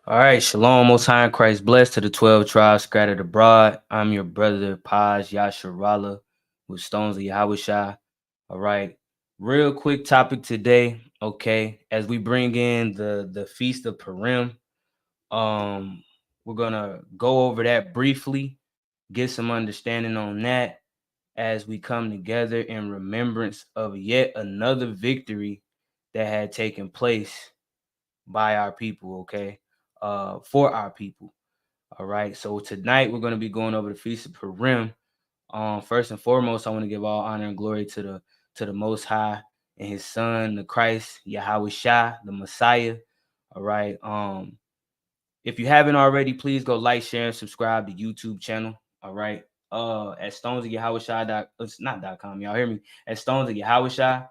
All right, shalom, most high in Christ, blessed to the 12 tribes scattered abroad. I'm your brother, Paj Yasharala, with Stones of Yahushua. All right, real quick topic today, okay, as we bring in the Feast of Purim, we're going to go over that briefly, get some understanding on that as we come together in remembrance of yet another victory that had taken place by our people, okay, for our people. All right. So tonight we're going to be going over the Feast of Purim. First and foremost, I want to give all honor and glory to the Most High and His Son, the Christ, Yahweh Shah, the Messiah. All right. If you haven't already, please go like, share, and subscribe to YouTube channel. All right. At Stones of Yahweh Shah. It's not .com. Y'all hear me? At Stones of Yahweh Shah.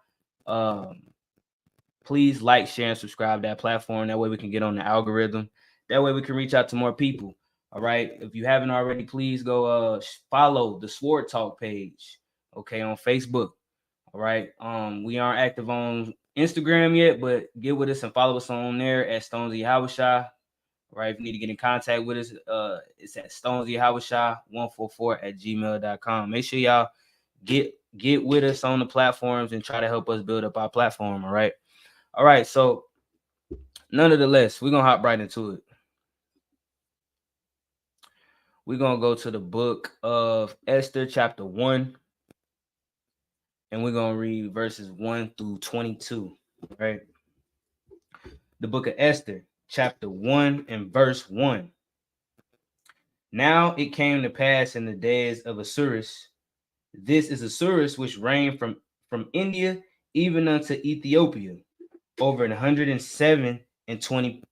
Please like, share, and subscribe to that platform. That way we can get on the algorithm. That way we can reach out to more people. All right. If you haven't already, please go follow the Sword Talk page. Okay, on Facebook. All right. We aren't active on Instagram yet, but get with us and follow us on there at Stones of Yahushua. All right. If you need to get in contact with us, it's at stonesyahushua144@gmail.com. Make sure y'all get with us on the platforms and try to help us build up our platform. All right. All right, so nonetheless, we're going to hop right into it. We're going to go to the book of Esther, chapter 1, and we're going to read verses 1 through 22, right? The book of Esther, chapter 1 and verse 1. Now it came to pass in the days of Asuerus. This is Asuerus which reigned from India even unto Ethiopia, over 127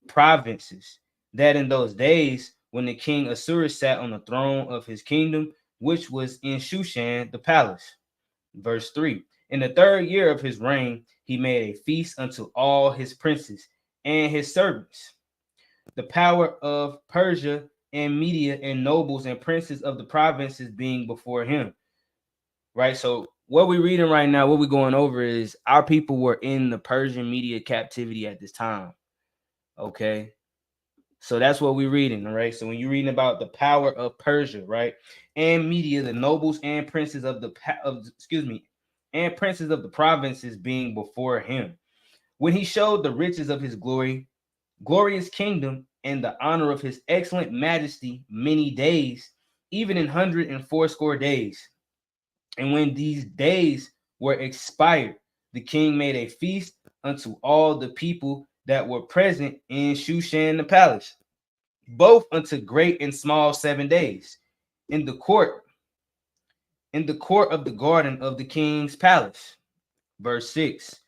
provinces, that in those days when the king Asuerus sat on the throne of his kingdom, which was in Shushan the palace. Verse 3. In the 3rd year of his reign, he made a feast unto all his princes and his servants. The power of Persia and Media and nobles and princes of the provinces being before him. Right, so what we're reading right now, what we're going over is our people were in the Persian Media captivity at this time. Okay, so that's what we're reading. All right, so when you're reading about the power of Persia, right, and Media, the nobles and princes of the princes of the provinces being before him, when he showed the riches of his glorious kingdom, and the honor of his excellent majesty many days, even 180 days. And when these days were expired, the king made a feast unto all the people that were present in Shushan the palace, both unto great and small 7 days, in the court of the garden of the king's palace. Verse 6.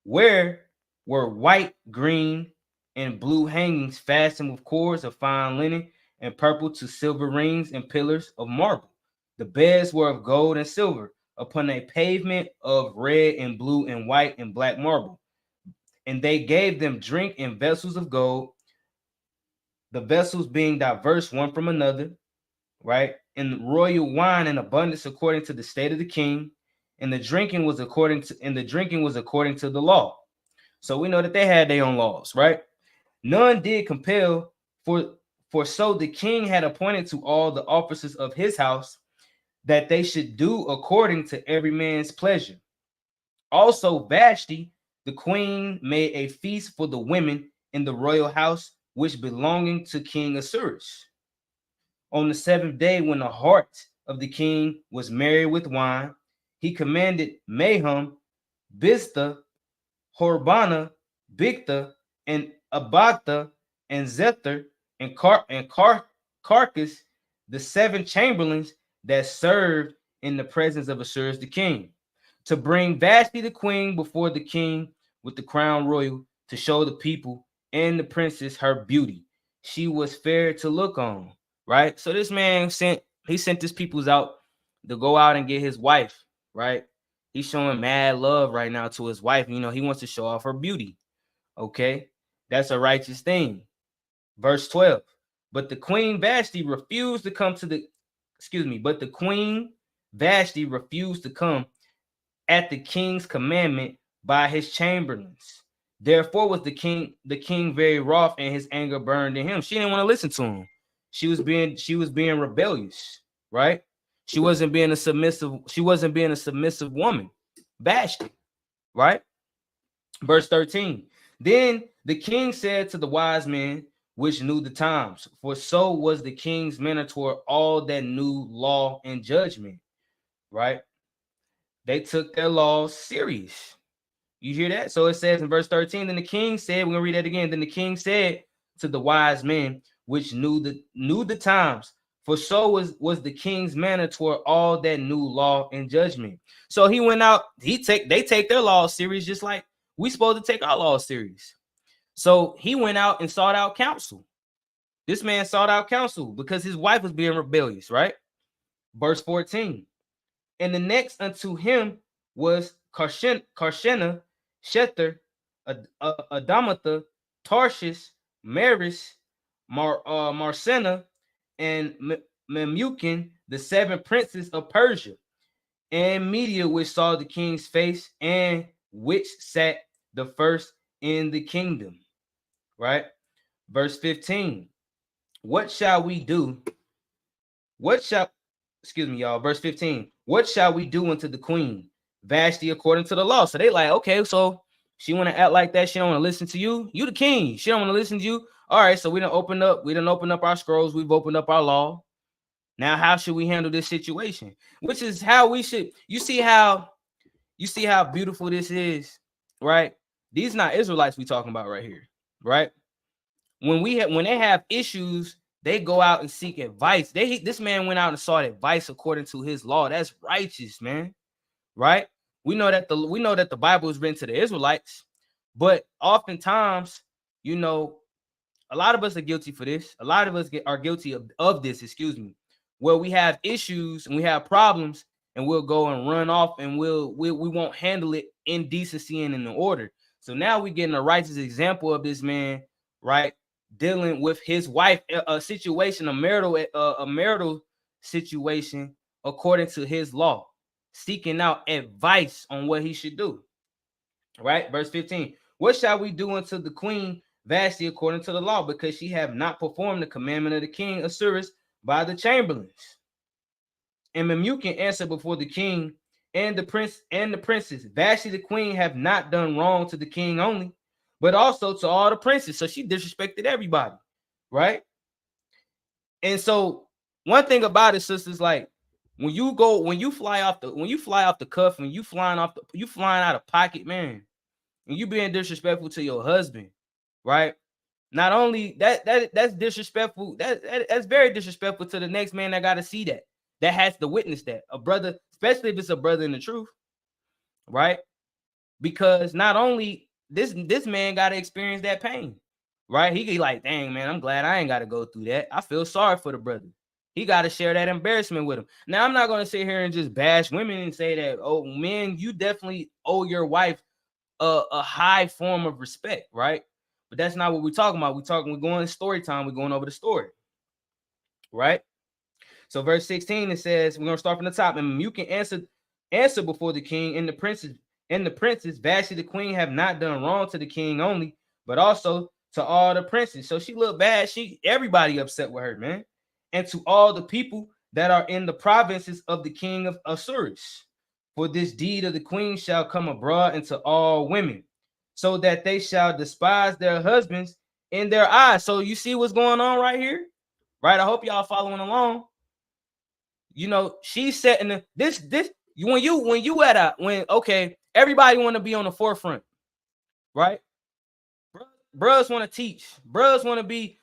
Where were white, green, and blue hangings fastened with cords of fine linen, and purple to silver rings and pillars of marble. The beds were of gold and silver, upon a pavement of red and blue and white and black marble. And they gave them drink in vessels of gold, the vessels being diverse one from another, right? And royal wine in abundance according to the state of the king, and the drinking was according to the law. So we know that they had their own laws, right? None did compel, for so the king had appointed to all the officers of his house that they should do according to every man's pleasure. Also Vashti, the queen, made a feast for the women in the royal house, which belonging to King Asuerus. On the 7th day, when the heart of the king was merry with wine, he commanded Mahum, Biztha, Horbana, Bigtha, and Abagtha, and Zethar, and Carcass, the 7 chamberlains that served in the presence of Asuerus the king, to bring Vashti the queen before the king with the crown royal, to show the people and the princess her beauty. She was fair to look on, right? So this man sent his peoples out to go out and get his wife, right? He's showing mad love right now to his wife. You know, he wants to show off her beauty. Okay, that's a righteous thing. Verse 12. But the queen Vashti refused to come at the king's commandment by his chamberlains. Therefore was the king very wroth, and his anger burned in him. She didn't want to listen to him. She was being rebellious, right? She wasn't being a submissive woman. Vashti, right? Verse 13. Then the king said to the wise men which knew the times, for so was the king's manner toward all that knew law and judgment, right? They took their laws serious. You hear that? So it says in verse 13, then the king said, we're gonna read that again. Then the king said to the wise men which knew the times, for so was the king's manner toward all that knew law and judgment. So he went out, they take their laws serious, just like we supposed to take our laws serious. So he went out and sought out counsel. This man sought out counsel because his wife was being rebellious, right? Verse 14. And the next unto him was Karshena, Shether, Adamatha, Tarshish, Maris, Marsena, and Memucan, the 7 princes of Persia, and Media, which saw the king's face, and which sat the first in the kingdom. Right? Verse 15. What shall we do? Verse 15. What shall we do unto the queen Vashti according to the law? So they like, okay, so she want to act like that. She don't want to listen to you. You the king. She don't want to listen to you. All right, so we done open up our scrolls. We've opened up our law. Now, how should we handle this situation? Which is how we should. You see how beautiful this is, right? These not Israelites we talking about right here, right? When they have issues, they go out and seek advice. This man went out and sought advice according to his law. That's righteous, man. Right? We know that the Bible is written to the Israelites, but oftentimes, you know, a lot of us are guilty for this. A lot of us are guilty of this, where we have issues and we have problems, and we'll go and run off, and we won't handle it in decency and in order. So now we're getting a righteous example of this man, right? Dealing with his wife, a situation, a marital situation according to his law, seeking out advice on what he should do. Right? Verse 15. What shall we do unto the queen Vashti according to the law, because she have not performed the commandment of the king Ahasuerus by the chamberlains? And Memucan answered before the king and the prince and the princess, Vashti the queen have not done wrong to the king only, but also to all the princes. So she disrespected everybody, right? And so one thing about it, sisters, like when you fly off the cuff, and you flying out of pocket, man, and you being disrespectful to your husband, right? Not only that's disrespectful, that's very disrespectful to the next man that got to see that has to witness that. A brother, especially if it's a brother in the truth, right? Because not only this man got to experience that pain, right? He like, dang, man, I'm glad I ain't got to go through that. I feel sorry for the brother. He got to share that embarrassment with him. Now, I'm not going to sit here and just bash women and say that, oh, men, you definitely owe your wife a high form of respect, right? But that's not what we're talking about. We're going story time. We're going over the story, right? So verse 16, it says, we're going to start from the top. And you can answer before the king and the princes, Vashti the queen have not done wrong to the king only, but also to all the princes. So she looked bad. Everybody upset with her, man. And to all the people that are in the provinces of the king of Ahasuerus. For this deed of the queen shall come abroad into all women, so that they shall despise their husbands in their eyes. So you see what's going on right here, right? I hope y'all following along. You know, she's setting this when everybody want to be on the forefront, right? Bros want to teach, bros want to be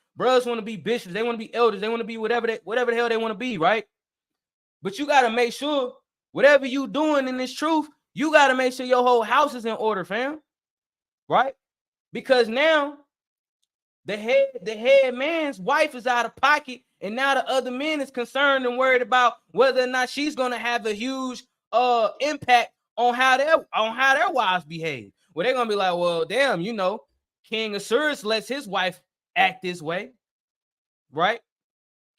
bishops, they want to be elders, they want to be whatever the hell they want to be, right? But you got to make sure whatever you doing in this truth, you got to make sure your whole house is in order, fam. Right? Because now the head man's wife is out of pocket, and now the other men is concerned and worried about whether or not she's gonna have a huge impact on how their wives behave. Well, they're gonna be like, well, damn, you know, King Ahasuerus lets his wife act this way, right?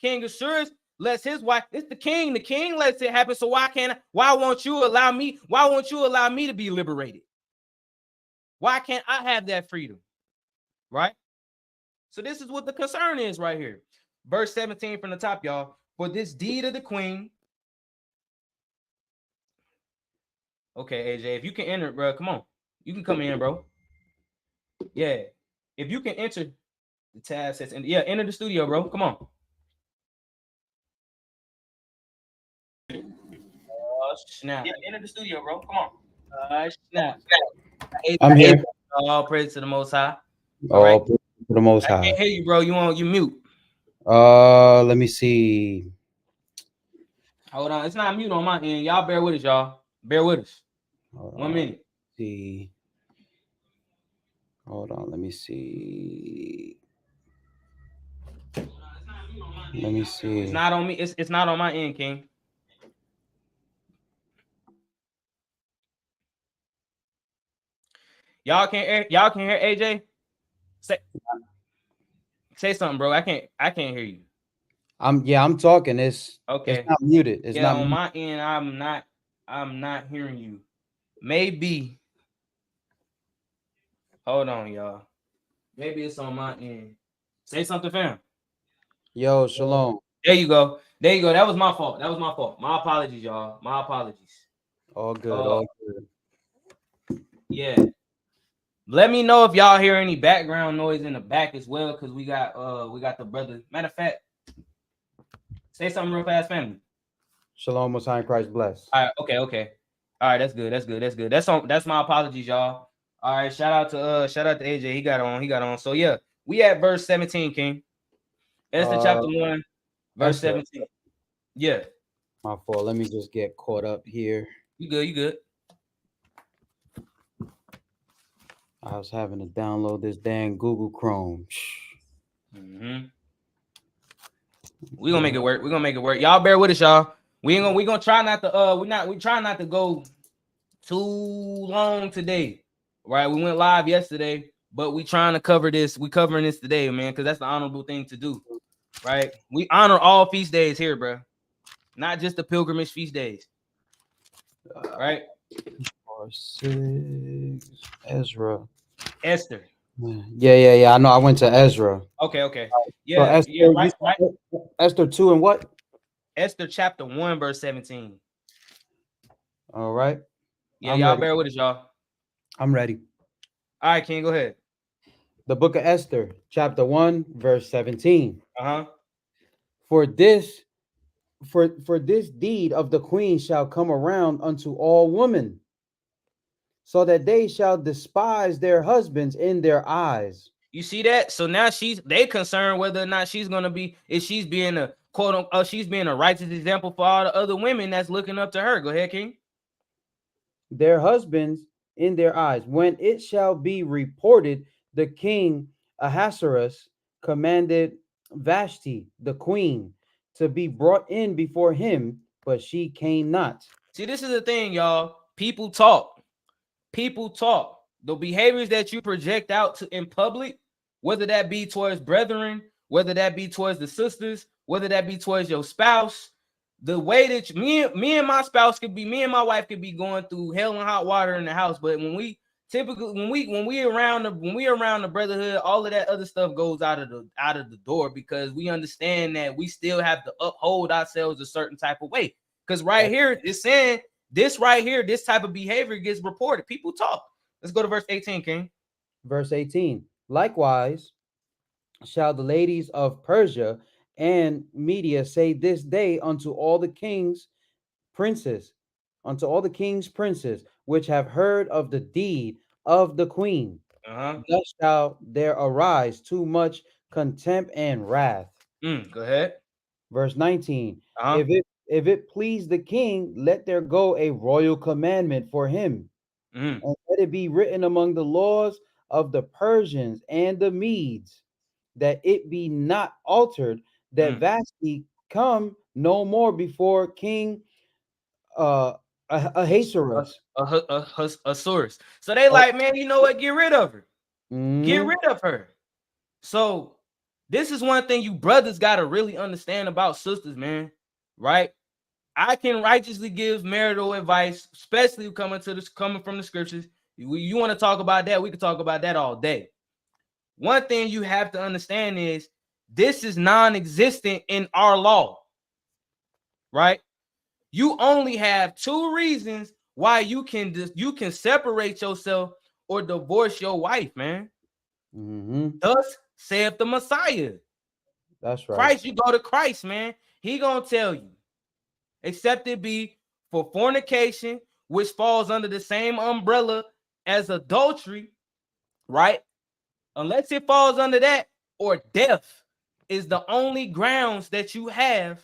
King Ahasuerus lets his wife. It's the king. The king lets it happen. So why won't you allow me to be liberated? Why can't I have that freedom? Right? So this is what the concern is right here. Verse 17 from the top, y'all. For this deed of the queen. Okay, AJ, if you can enter, bro, come on. You can come in, bro. Yeah. If you can enter the tab sets, and yeah, enter the studio, bro. Come on. Oh, snap. Yeah, enter the studio, bro. Come on. Snap. I'm here. All praise to the Most High. All right. Oh, for the Most I High. can't hear you, bro. You mute. Let me see. Hold on. It's not mute on my end. Y'all bear with us, y'all. Bear with us. Hold 1 on. minute. See. Hold on. Let me see. Let me see. It's not on me. It's not on my end, King. Y'all can't hear AJ? Say something, bro. I can't hear you. I'm talking. It's Okay. not muted. It's not on muted. my end. I'm not hearing you. Maybe. Hold on, y'all. Maybe it's on my end. Say something, fam. Yo, shalom. There you go. There you go. That was my fault. My apologies, y'all. My apologies. All good. All good. Yeah. Let me know if y'all hear any background noise in the back as well, because we got the brother. Matter of fact, say something real fast, family. Shalom, Most High in Christ bless. All right, okay. All right, that's good. That's my apologies, y'all. All right, shout out to AJ. He got on. So yeah, we at verse 17, King. Esther chapter 1, verse Esther. 17. Yeah. My fault. Let me just get caught up here. You good. I was having to download this damn Google Chrome. Mm-hmm. We're gonna make it work. Y'all bear with us, y'all. We gonna try not to we try not to go too long today. Right? We went live yesterday, but we trying to cover this. We covering this today, man, because that's the honorable thing to do. Right? We honor all feast days here, bro. Not just the pilgrimage feast days. Right? 6 Ezra. Esther. Yeah. I know. I went to Ezra. Okay. Yeah, So Esther, yeah, right. Esther 2 and what? Esther chapter 1, verse 17. All right. Yeah, y'all bear with us, y'all. I'm ready. All right, King, go ahead. The book of Esther, chapter 1, verse 17. Uh-huh. For this deed of the queen shall come around unto all women, so that they shall despise their husbands in their eyes. You see that? So now they concerned whether or not she's gonna be, if she's being a quote unquote, she's being a righteous example for all the other women that's looking up to her. Go ahead, King. Their husbands in their eyes. When it shall be reported, the king Ahasuerus commanded Vashti, the queen, to be brought in before him, but she came not. See, this is the thing, y'all. People talk. The behaviors that you project out to in public, whether that be towards brethren, whether that be towards the sisters, whether that be towards your spouse, the way that me and my spouse could be, me and my wife could be going through hell and hot water in the house, but when we around the brotherhood, all of that other stuff goes out of the door, because we understand that we still have to uphold ourselves a certain type of way. Because right here it's saying this right here, this type of behavior gets reported. People talk. Let's go to verse 18, King. Verse 18. Likewise shall the ladies of Persia and Media say this day unto all the king's princes, which have heard of the deed of the queen. Thus shall there arise too much contempt and wrath. Go ahead. Verse 19. If it please the king, let there go a royal commandment for him, and let it be written among the laws of the Persians and the Medes, that it be not altered, that Vashti come no more before King Ahasuerus. Ahasuerus. So they like, man, you know what? Get rid of her. Get rid of her. So this is one thing you brothers got to really understand about sisters, man. Right? I can righteously give marital advice, especially coming from the scriptures. You want to talk about that? We can talk about that all day. One thing you have to understand is this is non-existent in our law, right? You only have two reasons why you can separate yourself or divorce your wife, man. Thus saith the Messiah. That's right. Christ, you go to Christ, man. He gonna tell you, except it be for fornication, which falls under the same umbrella as adultery, right? Unless it falls under that, or death is the only grounds that you have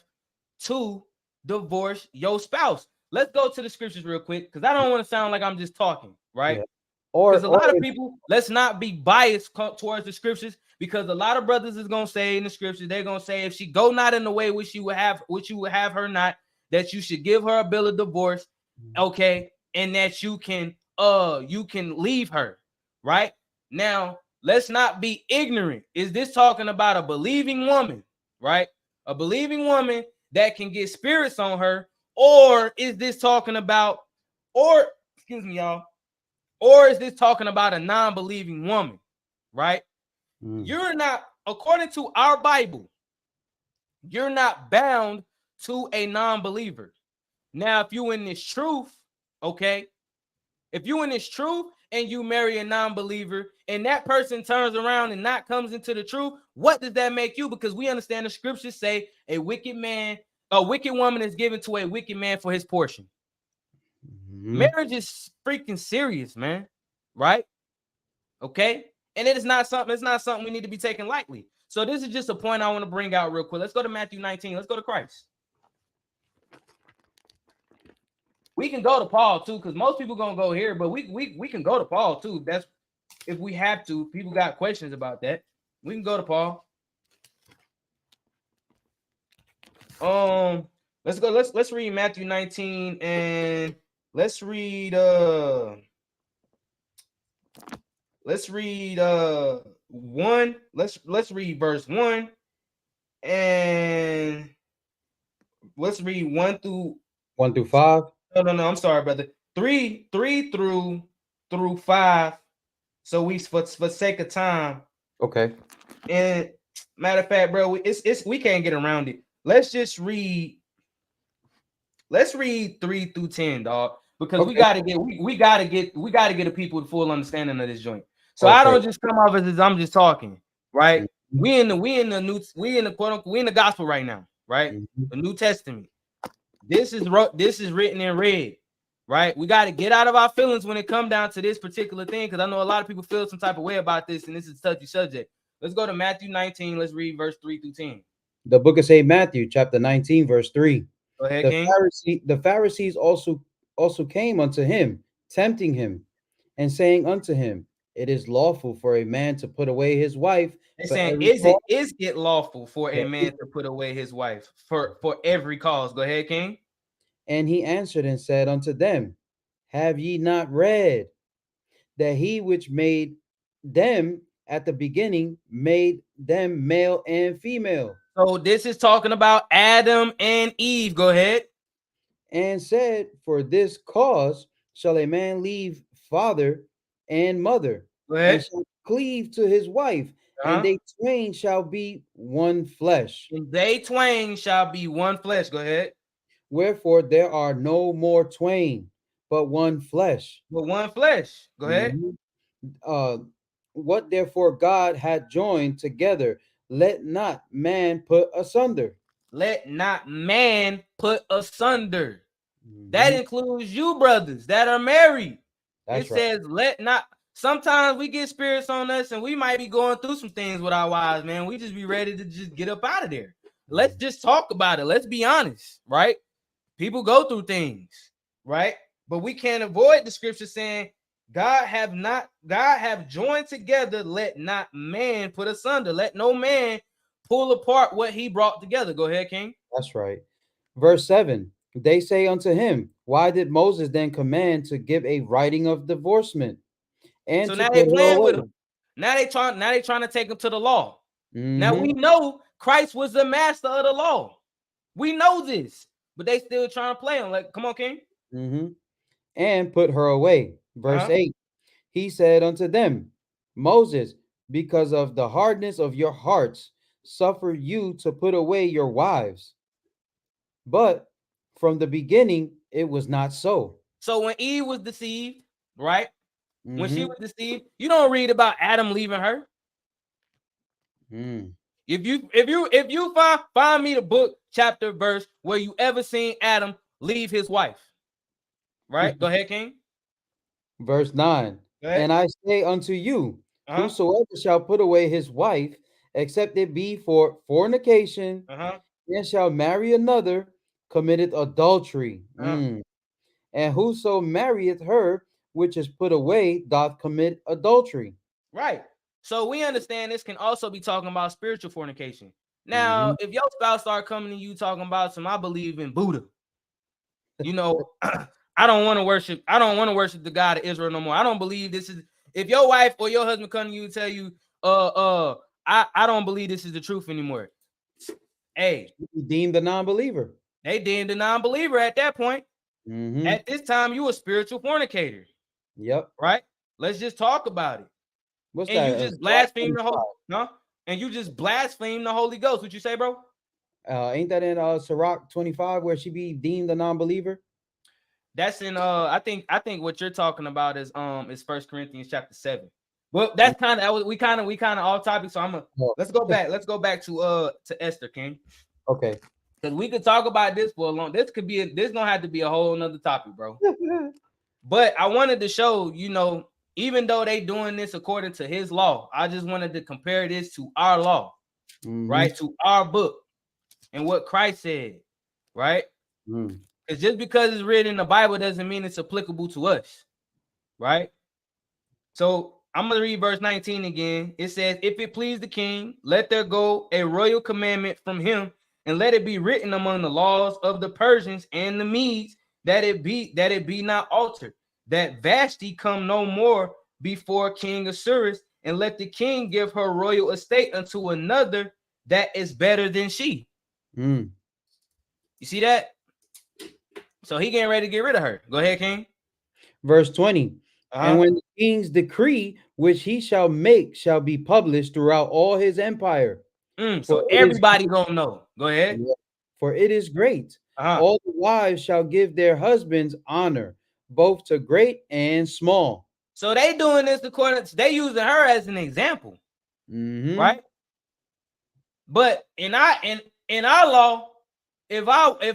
to divorce your spouse. Let's go to the scriptures real quick, because I don't want to sound like I'm just talking, right? Yeah. Because a lot of people, let's not be biased towards the scriptures, because a lot of brothers is gonna say in the scriptures, they're gonna say if she go not in the way which you would have her not, that you should give her a bill of divorce, okay, and that you can leave her, right? Now, let's not be ignorant. Is this talking about a believing woman, right? A believing woman that can get spirits on her, or is this talking about, or excuse me, y'all, or is this talking about a non-believing woman, right? You're not, according to our Bible, you're not bound to a non-believer. Now, if you in this truth, okay, if you in this truth and you marry a non-believer and that person turns around and not comes into the truth, what does that make you? Because we understand the scriptures say a wicked woman is given to a wicked man for his portion. Marriage is freaking serious, man, right? Okay, and it's not something we need to be taken lightly. So this is just a point I want to bring out real quick. Let's go to Matthew 19. Let's go to Christ. We can go to Paul too, because most people gonna go here, but we can go to Paul too. That's if we have to. People got questions about that. We can go to Paul. Let's read Matthew 19 and let's read one. Let's read verse 1 and let's read 1 through 5. No, I'm sorry, brother. 3 through 5. So we for sake of time. Okay. And matter of fact, bro, it's we can't get around it. Let's read 3 through 10, dog. Because we gotta get the people the full understanding of this joint. So I don't just come off as I'm just talking, right? We in the gospel right now, right? The New Testament. This is written in red, right? We got to get out of our feelings when it come down to this particular thing, because I know a lot of people feel some type of way about this, and this is a touchy subject. Let's go to Matthew 19. Let's read verse 3 through 10. The book of St. Matthew, chapter 19, verse 3. Go ahead, King. The Pharisees also came unto him, tempting him, and saying unto him, it is lawful for a man to put away his wife. They're saying, is it lawful for a man to put away his wife for every cause? Go ahead, King. And he answered and said unto them, have ye not read that he which made them at the beginning made them male and female? So this is talking about Adam and Eve. Go ahead. And said, for this cause shall a man leave father and mother, and shall cleave to his wife, and they twain shall be one flesh. And they twain shall be one flesh. Go ahead. Wherefore there are no more twain, but one flesh. But one flesh. Go ahead. What therefore God had joined together, let not man put asunder. Let not man put asunder. That includes you brothers that are married. It says, let not. Sometimes we get spirits on us and we might be going through some things with our wives, man. We just be ready to just get up out of there. Let's just talk about it. Let's be honest, right? People go through things, right? But we can't avoid the scripture saying, God have joined together, let not man put asunder. Let no man pull apart what he brought together. Go ahead, King. That's right. Verse 7. They say unto him, why did Moses then command to give a writing of divorcement? And so now they playing with him. Now they trying to take him to the law. Now we know Christ was the master of the law. We know this, but they still trying to play him. Like, come on, King. And put her away. Verse 8. he said unto them, Moses, because of the hardness of your hearts, suffer you to put away your wives. But from the beginning, it was not so. So when Eve was deceived, right? When she Mm-hmm. was deceived, you don't read about Adam leaving her. Mm. If you find me the book, chapter, verse where you ever seen Adam leave his wife, right? Go ahead, King. Verse 9. Go ahead. And I say unto you, Uh-huh. whosoever shall put away his wife, except it be for fornication, Uh-huh. and shall marry another, committeth adultery. Uh-huh. And whoso marrieth her which is put away doth commit adultery. Right. So we understand this can also be talking about spiritual fornication. Mm-hmm. Now, if your spouse start coming to you talking about some, I believe in Buddha, you know, I don't want to worship the God of Israel no more. I don't believe this is, if your wife or your husband come to you and tell you, I don't believe this is the truth anymore. Hey, Deemed a non-believer. they deemed a non-believer at that point. Mm-hmm. At this time, you a spiritual fornicator, Yep. right? Let's just talk about it. What's And that? you just Sirach blaspheme the 25. whole, no? And you just blaspheme the Holy Ghost. What you say, bro? Ain't that in Sirach 25 where she be deemed a non-believer? That's in I think what you're talking about is First Corinthians chapter 7. Well, that's kind of we kind of off topic. So I'm gonna Oh, let's go back. Let's go back to Esther, King. okay. Because we could talk about this for a long. This gonna have to be a whole nother topic, bro. But I wanted to show, even though they doing this according to his law, I just wanted to compare this to our law, Mm-hmm. right? To our book and what Christ said, right? Mm. Because just because it's written in the Bible doesn't mean it's applicable to us, right? So I'm going to read verse 19 again. It says, if it please the king, let there go a royal commandment from him, and let it be written among the laws of the Persians and the Medes, that it be not altered, that Vashti come no more before King Assuerus, and let the king give her royal estate unto another that is better than she. Mm. You see that? So he getting ready to get rid of her. Go ahead, King. Verse 20. And Uh-huh. when the king's decree which he shall make shall be published throughout all his empire, for So it is everybody gonna know. Go ahead. for it is great. Uh-huh. All the wives shall give their husbands honor, both to great and small. So they doing this according to, they using her as an example, Mm-hmm. right? But in our law, if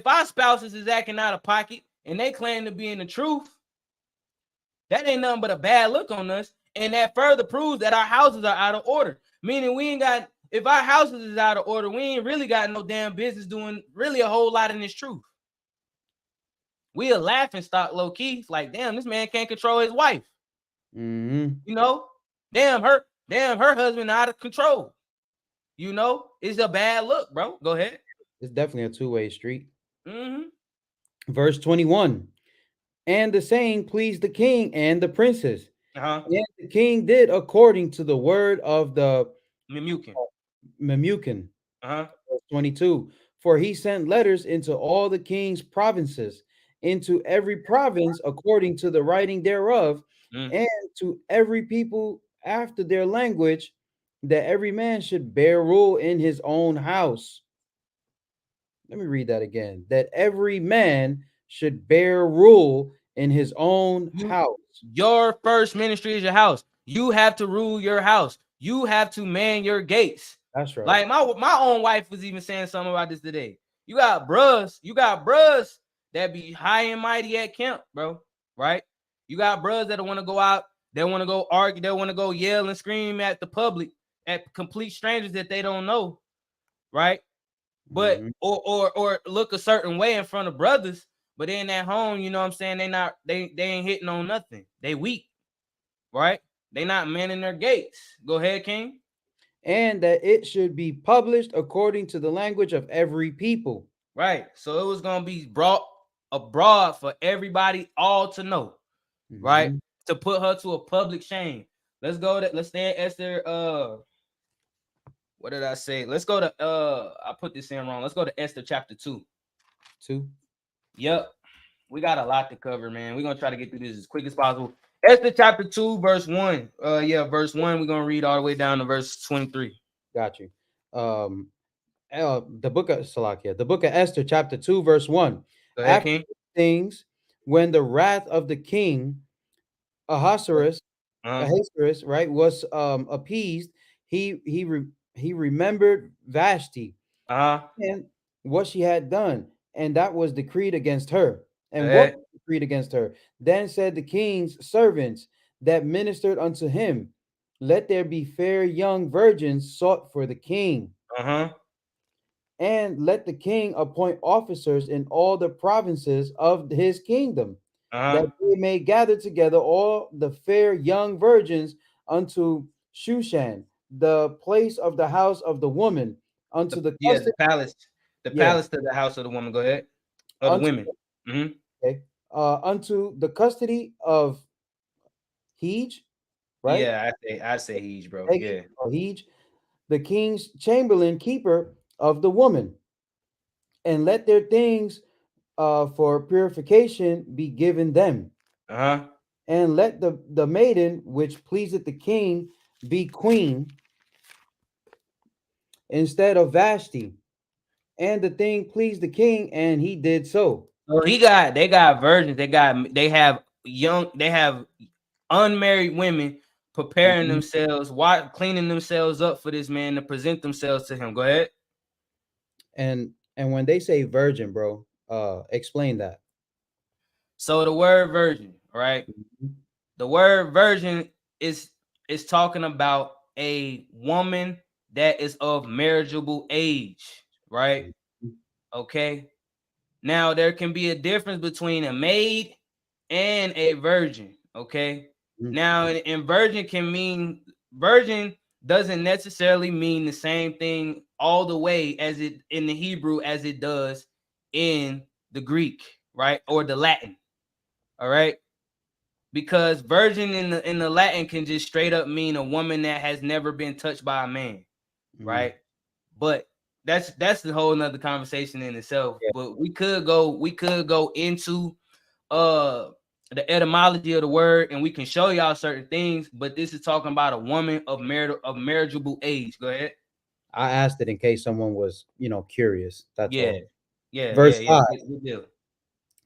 our spouses is acting out of pocket and they claim to be in the truth, that ain't nothing but a bad look on us. And that further proves that our houses are out of order. Meaning we ain't got, if our houses is out of order, we ain't really got no damn business doing really a whole lot in this truth. We a laughing stock low key. It's like, damn, this man can't control his wife. Mm-hmm. You know, damn her husband out of control. It's a bad look, bro. Go ahead. It's definitely a two-way street. Mm-hmm. Verse 21. And the saying pleased the king and the princes. Uh-huh. And the king did according to the word of the Memucan. Memucan. Uh-huh. Verse 22. For he sent letters into all the king's provinces, into every province according to the writing thereof, Mm. and to every people after their language, that every man should bear rule in his own house. Let me read that again. That every man should bear rule in his own You house. your first ministry is your house. You have to rule your house. You have to man your gates. That's right. Like my own wife was even saying something about this today. You got bros that be high and mighty at camp, bro. Right? You got bros that want to go out, they want to go argue, they want to go yell and scream at the public, at complete strangers that they don't know, right? But Mhm. or look a certain way in front of brothers, but then at home, you know what I'm saying, they ain't hitting on nothing. They weak, right? They not manning their gates. Go ahead, King. And that it should be published according to the language of every people. Right. So it was gonna be brought abroad for everybody all to know, right? Mhm. To put her to a public shame. Let's stay at Esther. What did I say? Let's go to I put this in wrong. Let's go to Esther chapter 2. 2. Yep. We got a lot to cover, man. We're gonna try to get through this as quick as possible. Esther chapter 2, verse 1. Yeah, verse 1. We're gonna read all the way down to verse 23. Got you. Um, the book of Salakia, the book of Esther, chapter 2, verse 1. Go ahead, After King. these things, when the wrath of the king Ahasuerus, Uh-huh. Ahasuerus, right, was appeased, he remembered Vashti Uh-huh. and what she had done, and that was decreed against her. Go And what ahead. was decreed against her? Then said the king's servants that ministered unto him, let there be fair young virgins sought for the king, Uh-huh. and let the king appoint officers in all the provinces of his kingdom, that Uh-huh. they may gather together all the fair young virgins unto Shushan, the place of the house of the woman, unto the Yeah, the custody, palace. The yeah, palace to the house of the woman. Go ahead. Of the unto women. Mm-hmm. okay, unto the custody of Hej, right? Yeah, I say he's bro. Hegi, Yeah. or Hej, the king's chamberlain keeper of the woman, and let their things for purification be given them, Uh-huh. and let the maiden which pleaseth the king be queen instead of Vashti. And the thing pleased the king, and he did so. So they got virgins. They have unmarried women preparing Mhm. themselves, cleaning themselves up for this man to present themselves to him. Go ahead. And when they say virgin, bro, explain that. So the word virgin, right? Mhm. The word virgin is is talking about a woman that is of marriageable age, right? Okay. Now there can be a difference between a maid and a virgin. Okay. Mhm. Now, and virgin doesn't necessarily mean the same thing all the way as it in the Hebrew as it does in the Greek, right? Or the Latin. All right. Because virgin in the Latin can just straight up mean a woman that has never been touched by a man, Mhm. right? But that's the whole nother conversation in itself. Yeah. But we could go into uh the etymology of the word, and we can show y'all certain things, but this is talking about a woman of marriageable age. Go ahead. I asked it in case someone was, curious. That's Yeah, all. yeah, yeah, Verse yeah. 5. Good deal.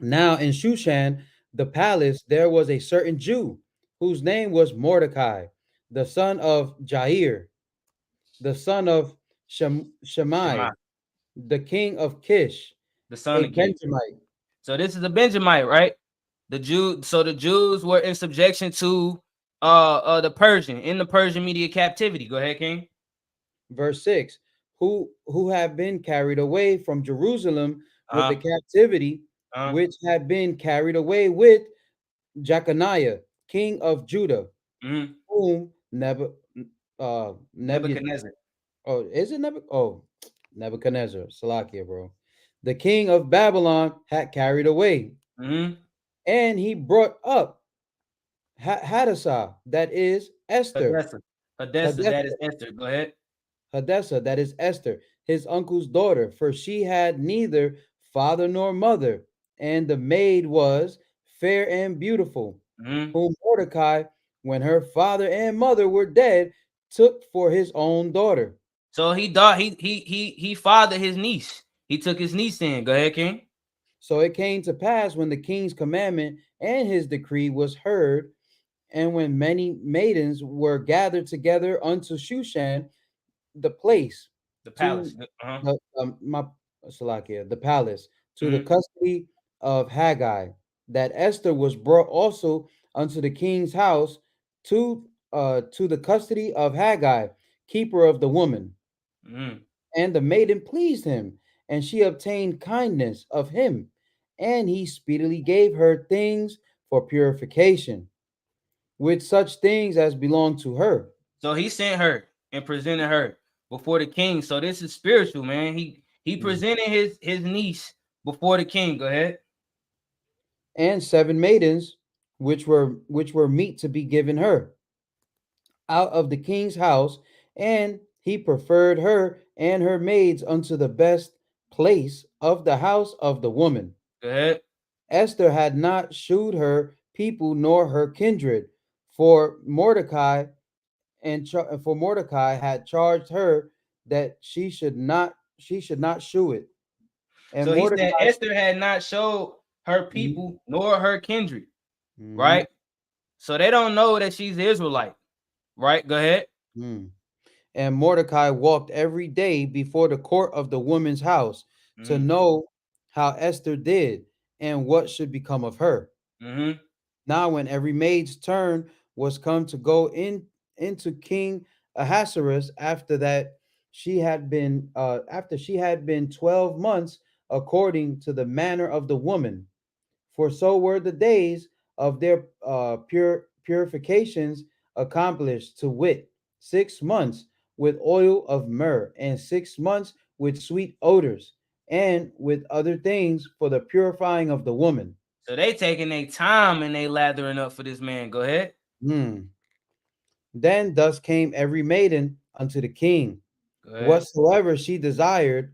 Now in Shushan, the palace, there was a certain Jew whose name was Mordecai, the son of Jair, the son of Shema, Shemai, the king of Kish, the son a of Kish. Benjamite. So this is a Benjamite, right? So the Jews were in subjection to the Persian in the Persian media captivity. Go ahead, King. Verse 6, who had been carried away from Jerusalem with the Uh-huh. captivity, Uh-huh. which had been carried away with Jeconiah, king of Judah, Mm-hmm. whom Nebuchadnezzar, Nebuchadnezzar. oh, is it Nebuchadnezzar, Salakia, bro. The king of Babylon had carried away, Mm-hmm. and he brought up Hadassah, that is Esther, Hadessa. Hadessa, that is Hadassah, Esther. Go ahead. Hadassah, that is Esther, his uncle's daughter, for she had neither father nor mother, and the maid was fair and beautiful, Mm-hmm. whom Mordecai, when her father and mother were dead, took for his own daughter. So he thought he fathered his niece. He took his niece in. Go ahead, King. So it came to pass when the king's commandment and his decree was heard, and when many maidens were gathered together unto Shushan, the place, The to palace. Uh-huh. the my Salakia, the palace, to the Mm-hmm. custody of Haggai, that Esther was brought also unto the king's house, to the custody of Haggai, keeper of the woman. Mm-hmm. And the maiden pleased him, and she obtained kindness of him, and he speedily gave her things for purification, with such things as belonged to her. So he sent her and presented her before the king. So this is spiritual, man. He Mm. presented his niece before the king. Go ahead. And seven maidens, which were meet to be given her out of the king's house, and he preferred her and her maids unto the best place of the house of the woman. Go ahead. Esther had not shewed her people nor her kindred, for Mordecai had charged her that she should not shew it. And So he said Mordecai. Esther had not showed her Mhm, people nor her kindred, mhm, right? So they don't know that she's Israelite, right? Go ahead. mhm. And Mordecai walked every day before the court of the woman's house to Mm-hmm. know how Esther did and what should become of her. Mm-hmm. Now, when every maid's turn was come to go into King Ahasuerus after she had been 12 months, according to the manner of the woman, for so were the days of their purifications accomplished, to wit, 6 months with oil of myrrh, and 6 months with sweet odors, and with other things for the purifying of the woman. So they taking their time and they lathering up for this man. Go ahead. Hmm. Then thus came every maiden unto the king. Go ahead. Whatsoever she desired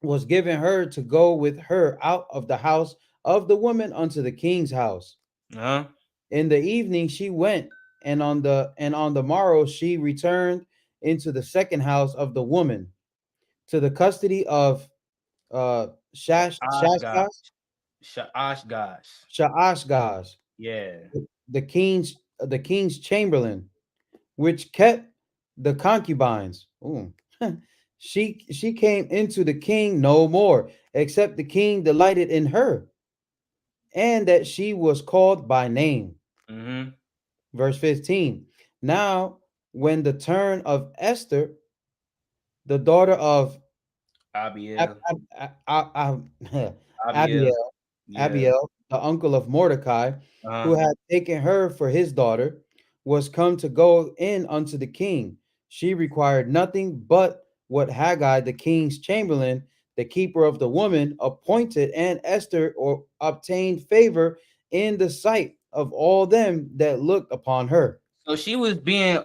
was given her to go with her out of the house of the woman unto the king's house. Uh-huh. In the evening she went, and on the morrow she returned into the second house of the woman, to the custody of Shashgaz. Shashgaz. Shaashgaz, Yeah. the king's chamberlain, which kept the concubines. Ooh. She came into the king no more, except the king delighted in her, and that she was called by name. Mm-hmm. Verse 15. Now, when the turn of Esther, the daughter of Ab- Abiel. Ab- Ab- Ab- Abiel. Abiel, Yeah. Abiel, the uncle of Mordecai, who Uh-huh. had taken her for his daughter, was come to go in unto the king. She required nothing but what Haggai, the king's chamberlain, the keeper of the woman, appointed, and Esther or obtained favor in the sight of all them that looked upon her. So she was being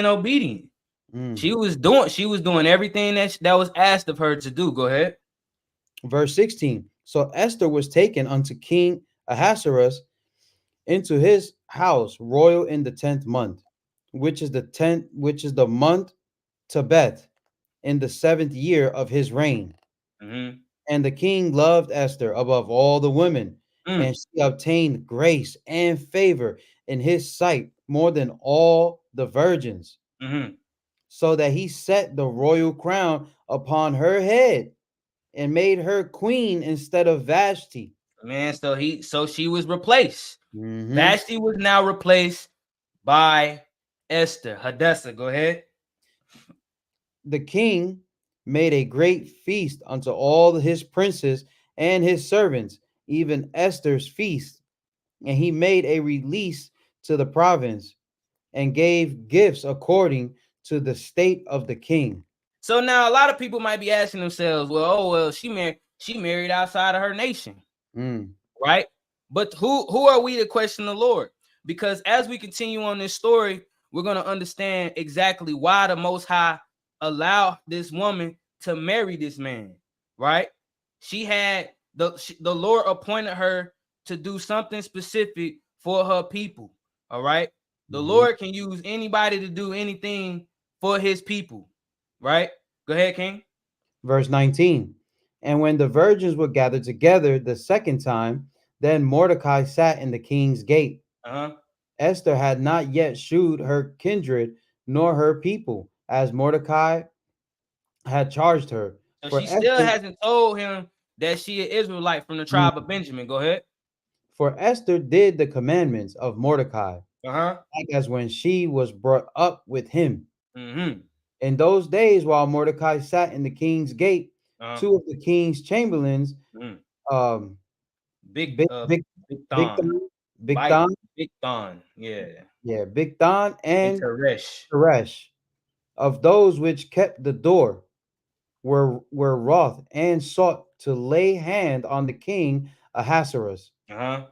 obedient. Mm. She was doing everything that was asked of her to do. Go ahead. Verse 16. So Esther was taken unto King Ahasuerus into his house royal in the 10th month, which is the month Tebeth, in the 7th year of his reign. Mm-hmm. And the king loved Esther above all the women, and Mm. she obtained grace and favor in his sight more than all the virgins, Mm-hmm. so that he set the royal crown upon her head and made her queen instead of Vashti. Man, so she was replaced. Mhm. Vashti was now replaced by Esther. Hadassah, go ahead. The king made a great feast unto all his princes and his servants, even Esther's feast. And he made a release to the province and gave gifts according to the state of the king. So now a lot of people might be asking themselves, well, oh well, she married outside of her nation. Mm, Right? But who are we to question the Lord? Because as we continue on this story, we're going to understand exactly why the Most High allowed this woman to marry this man. Right? She had the Lord appointed her to do something specific for her people. All right. The mhm. Lord can use anybody to do anything for his people. Right? Go ahead, King. Verse 19. And when the virgins were gathered together the second time, then Mordecai sat in the king's gate. Uh-huh. Esther had not yet shewed her kindred nor her people, as Mordecai had charged her. So For she still Esther, hasn't told him that she is Israelite from the mm, tribe of Benjamin. Go ahead. for Esther did the commandments of Mordecai, Uh-huh. like as when she was brought up with him. Mm-hmm. In those days, while Mordecai sat in the king's gate, Uh-huh. two of the king's chamberlains, Mm. um, Big Big, Big, Big Thon. Bigdan, Big Bigdan, Big Thon. Yeah. yeah, Bigdan And and Teresh. Teresh, of those which kept the door, were wroth and sought to lay hand on the king Ahasuerus. Uh-huh.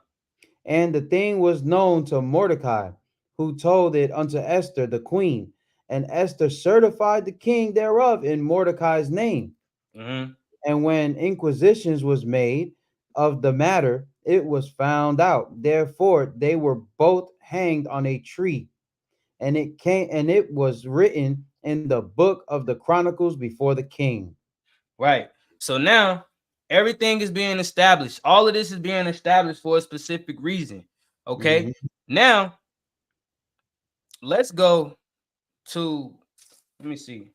And the thing was known to Mordecai, who told it unto Esther the queen. And Esther certified the king thereof in Mordecai's name. Mm-hmm. And when inquisitions was made of the matter it was found out. Therefore, they were both hanged on a tree. And it was written in the book of the Chronicles before the king. Right. So now everything is being established. All of this is being established for a specific reason. Okay. Mm-hmm. Now let's go to, let me see.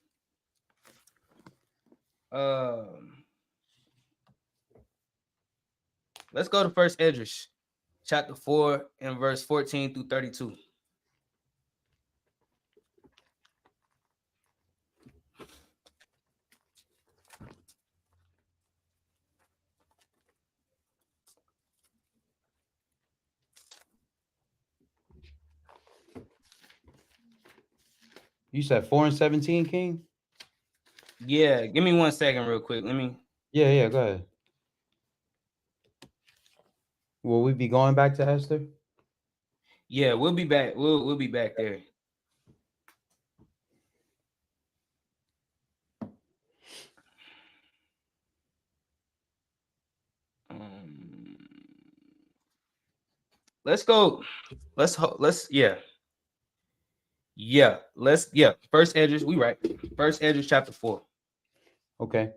Let's go to First Esdras, chapter 4 and verse 14 through 32. You said 4 and 17, King? Yeah, give me 1 second real quick. Let me. Yeah, go ahead. Will we be going back to Esther? Yeah, we'll be back. We'll be back there. Let's go. Let's yeah. First Esdras, we right. First Esdras chapter 4. Okay.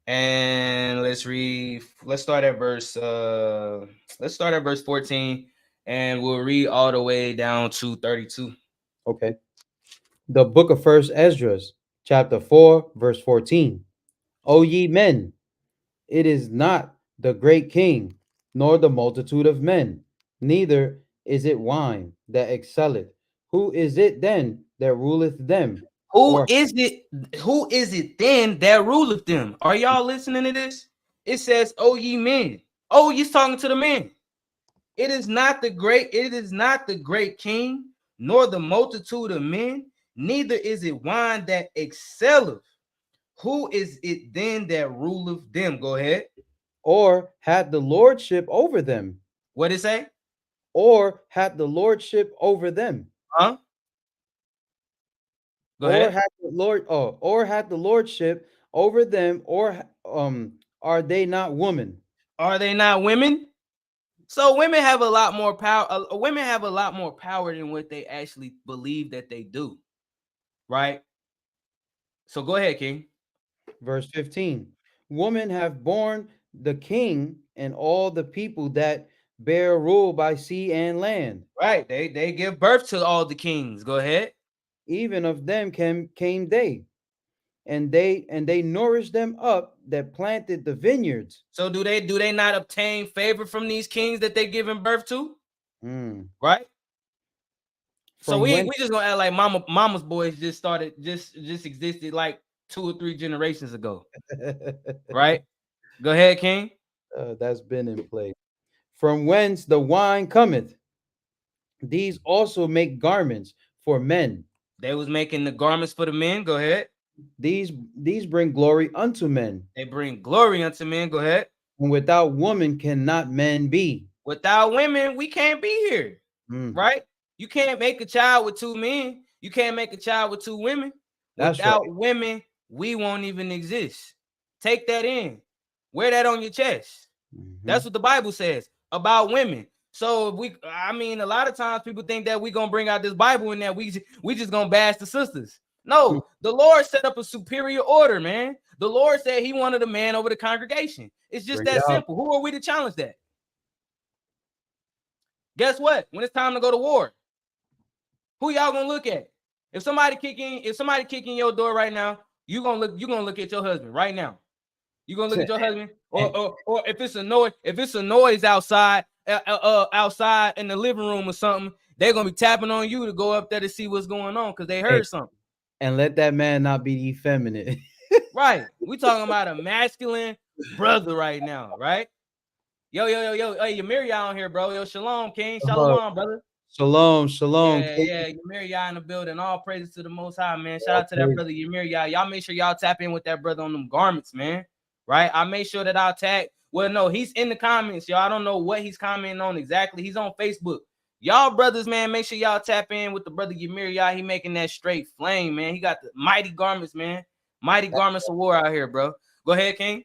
And let's read. Let's start at verse 14, and we'll read all the way down to 32. Okay. The book of First Esdras, chapter 4, verse 14. O ye men, it is not the great king, nor the multitude of men, neither is it wine that excelleth. Who is it then that ruleth them? Who Or is it? Who is it then that ruleth them? Are y'all listening to this? It says, "O ye men." Oh, he's talking to the men. It is not the great king, nor the multitude of men, neither is it wine that excelleth. Who is it then that ruleth them? Go ahead. or had the lordship over them? What it say? Or had the lordship over them? Huh? Go Or ahead. had the or had the lordship over them, or are they not women? Are they not women? So women have a lot more power. Women have a lot more power than what they actually believe that they do, right? So go ahead, King. Verse 15. Women have borne the king and all the people that bear rule by sea and land. Right. They give birth to all the kings. Go ahead. Even of them came they, and they nourished them up that planted the vineyards. So do they not obtain favor from these kings that they giving birth to? Mm. Right. So From we when just gonna act like mama's boys just started just existed like 2 or 3 generations ago. Right. Go ahead, King. that's been in place. From whence the wine cometh, these also make garments for men. They was making the garments for the men. Go ahead. These bring glory unto men, They bring glory unto men. Go ahead. and without woman cannot men be. Without women, we can't be here. Mm. Right? You can't make a child with 2 men. You can't make a child with 2 women. That's right. Without women, we won't even exist. Take that in. Wear that on your chest. Mm-hmm. That's what the Bible says about women. So a lot of times people think that we gonna bring out this Bible and that we just gonna bash the sisters. No, the Lord set up a superior order, man. The Lord said he wanted a man over the congregation. It's just Bring it that out. simple. Who are we to challenge that? Guess what? When it's time to go to war, who y'all gonna look at? If somebody kicking your door right now, you gonna look at your husband right now. You gonna look at your husband, or if it's a noise outside, outside in the living room or something, they're gonna be tapping on you to go up there to see what's going on because they heard something. And let that man not be effeminate. Right. We talking about a masculine brother right now, right? Yo, hey, Yamir, y'all on here, bro. Yo, shalom, King, shalom, brother. Shalom. Yeah, Yamir, y'all in the building. All praises to the Most High, man. Shout out to that brother Yamir, y'all. Y'all make sure y'all tap in with that brother on them garments, man. Right? I made sure that I'll tag. Well, no, he's in the comments, y'all. I don't know what he's commenting on exactly. He's on Facebook. Y'all brothers, man, make sure y'all tap in with the brother Yamir, y'all. He making that straight flame, man. He got the mighty garments, man. Mighty garments of war out here, bro. Go ahead, King.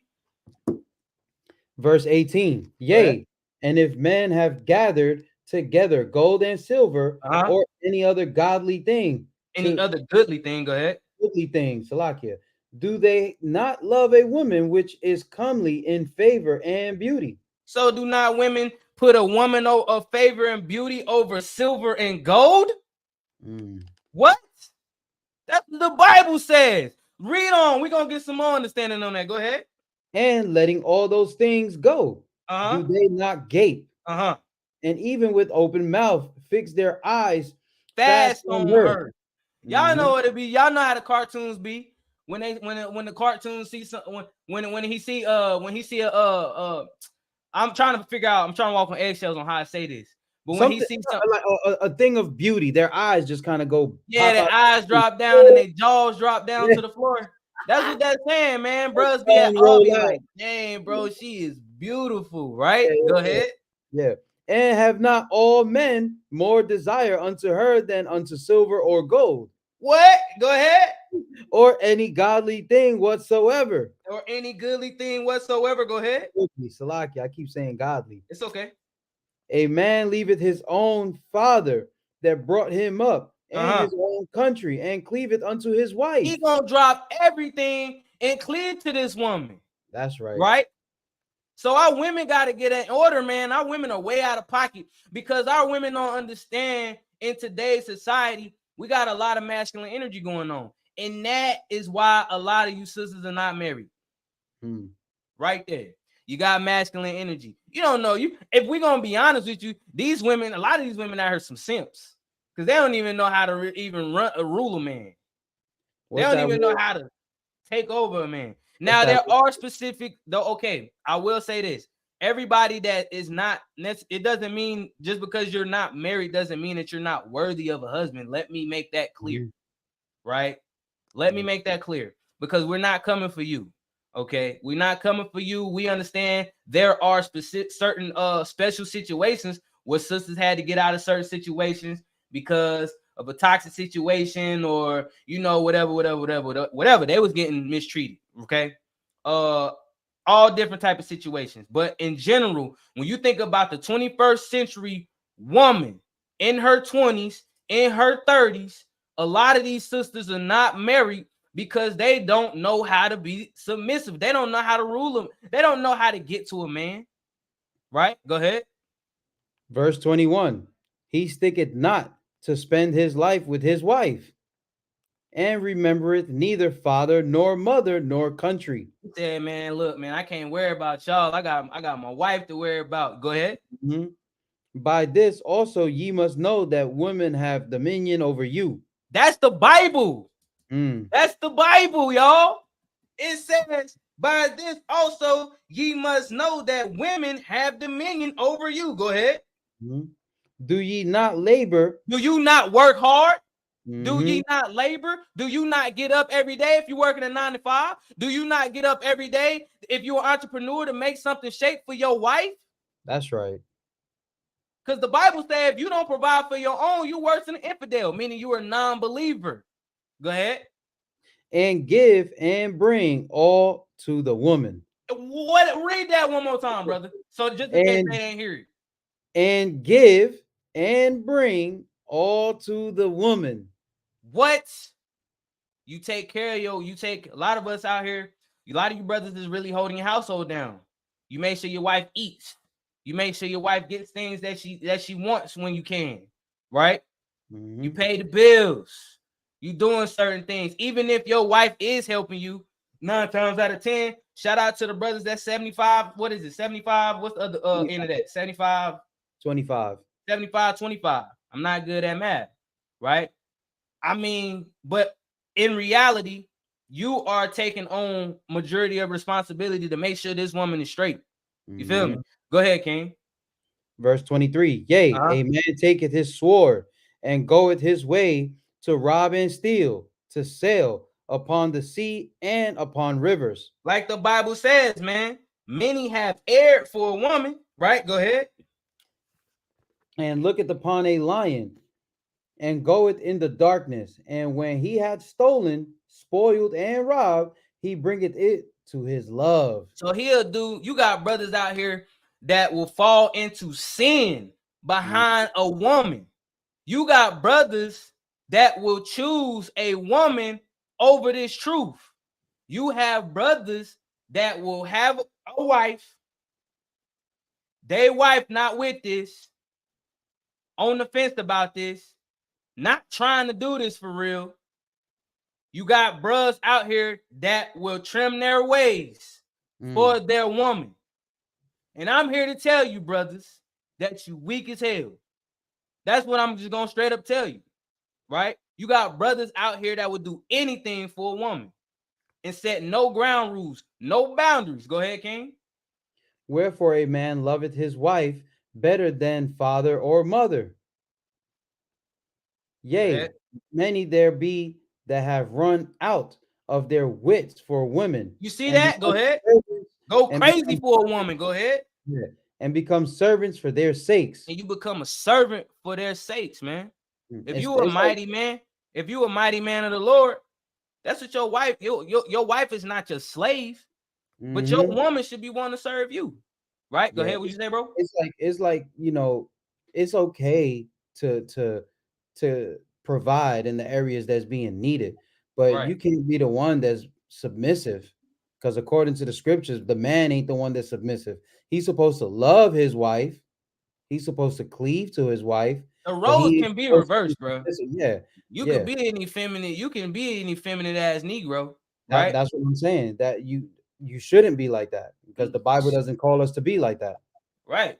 Verse 18. Go ahead. Yea, and if men have gathered together gold and silver Uh-huh. or any other godly thing Any to other goodly thing, go ahead. goodly thing, Salakia, do they not love a woman which is comely in favor and beauty? So do not women put a woman of favor and beauty over silver and gold? Mm. What? That's what the Bible says. Read on. We're gonna get some more understanding on that. Go ahead. And letting all those things go, Uh-huh. do they not gape? Uh-huh. And even with open mouth, fix their eyes fast Fast on on her. her. Y'all know Mhm. what it be. Y'all know how the cartoons be. When the cartoons see some when he see I'm trying to figure out, I'm trying to walk on eggshells on how I say this. But when he Something sees some, like a thing of beauty, their eyes just kind of go yeah, pop their out. eyes drop down and their jaws drop down Yeah, to the floor. That's what that's saying, man. Bros be at tongue all roll be out. like, dang, bro, she is beautiful, right? Yeah, Go yeah, ahead. yeah. Yeah. And have not all men more desire unto her than unto silver or gold, What? Go ahead. or any godly thing whatsoever? Or any goodly thing whatsoever. Go ahead. Look me, Salaki, I keep saying godly. It's okay. A man leaveth his own father that brought him up, and Uh-huh. his own country, and cleaveth unto his He wife. gonna drop everything and cleave to this woman, That's right. right? So our women got to get in order, man. Our women are way out of pocket because our women don't understand in today's society. We got a lot of masculine energy going on. And that is why a lot of you sisters are not married. Right there. You got masculine energy. You don't know. If we're going to be honest with you, these women, a lot of these women out here some simps because they don't even know how to even rule a man. They What's don't that even know word? how to take over a man. What's Now that there word? are specific though. Okay, I will say this: everybody that is not, it doesn't mean just because you're not married doesn't mean that you're not worthy of a husband. Let me make that clear, right? Let me make that clear because we're not coming for you. Okay, we're not coming for you. We understand there are certain special situations where sisters had to get out of certain situations because of a toxic situation or whatever. They was getting mistreated. Okay, all different type of situations. But in general, when you think about the 21st century woman in her 20s, in her 30s, a lot of these sisters are not married because they don't know how to be submissive. They don't know how to rule them. They don't know how to get to a man. Right? Go ahead. Verse 21. He sticketh not to spend his life with his wife, and remembereth neither father nor mother nor country. He said, man, look, man, I can't worry about y'all. I got my wife to worry about. Go ahead. Mhm. By this also ye must know that women have dominion over you. That's the Bible. Mm. That's the Bible, y'all. It says, by this also ye must know that women have dominion over you. Go ahead. Mhm. Do ye not labor? Do you not work hard? Do Mhm. ye not labor? Do you not get up every day if you're working a 9 to 5? Do you not get up every day if you're an entrepreneur to make something shake for your wife? That's right. Because the Bible says if you don't provide for your own, you're worse than an infidel, meaning you're a non-believer. Go ahead. And give and bring all to the woman. What? Read that one more time, brother. So just in case they And ain't hear it. and give and bring all to the woman. What? You take care of you take a lot of us out here, a lot of you brothers is really holding your household down. You make sure your wife eats. You make sure your wife gets things that she wants when you can, right? You Mhm. pay the bills. You doing certain things. Even if your wife is helping you, 9 times out of 10, shout out to the brothers that's 75. What is it? 75? What's the other end of that? 75, 25. 75, 25. I'm not good at math, right? I mean, but in reality, you are taking on majority of responsibility to make sure this woman is straight. You feel me? Mhm. Go ahead, King. Verse 23. Yea, Uh-huh. a man taketh his sword and goeth his way to rob and steal, to sail upon the sea and upon rivers. Like the Bible says, man, many have erred for a woman, right? Go ahead. And looketh upon a lion and goeth in the darkness. And when he had stolen, spoiled, and robbed, he bringeth it to his love. So you got brothers out here that will fall into sin behind a woman. You got brothers that will choose a woman over this truth. You have brothers that will have a wife, their wife not with this, on the fence about this, not trying to do this for real. You got bros out here that will trim their ways for their woman. And I'm here to tell you, brothers, that you weak as hell. That's what I'm just going to straight up tell you, right? You got brothers out here that would do anything for a woman and set no ground rules, no boundaries. Go ahead, King. Wherefore a man loveth his wife better than father or mother. Yea, many there be that have run out of their wits for women. You see that? Go ahead. Go crazy for a woman. Go ahead. Yeah, and become servants for their sakes. And you become a servant for their sakes, man. If you a mighty man, if you a mighty man of the Lord, that's what your wife, your wife is not your slave, but your woman should be one to serve you. Right? Go ahead. What you say, bro? It's like, you know, it's okay to provide in the areas that's being needed, but you can't be the one that's submissive, because according to the scriptures, the man ain't the one that's submissive. He's supposed to love his wife. He's supposed to cleave to his wife. The roles can be reversed, bro. Yeah. You could be an effeminate, you can be an effeminate ass Negro, right? That's what I'm saying. That you shouldn't be like that, because the Bible doesn't call us to be like that. Right.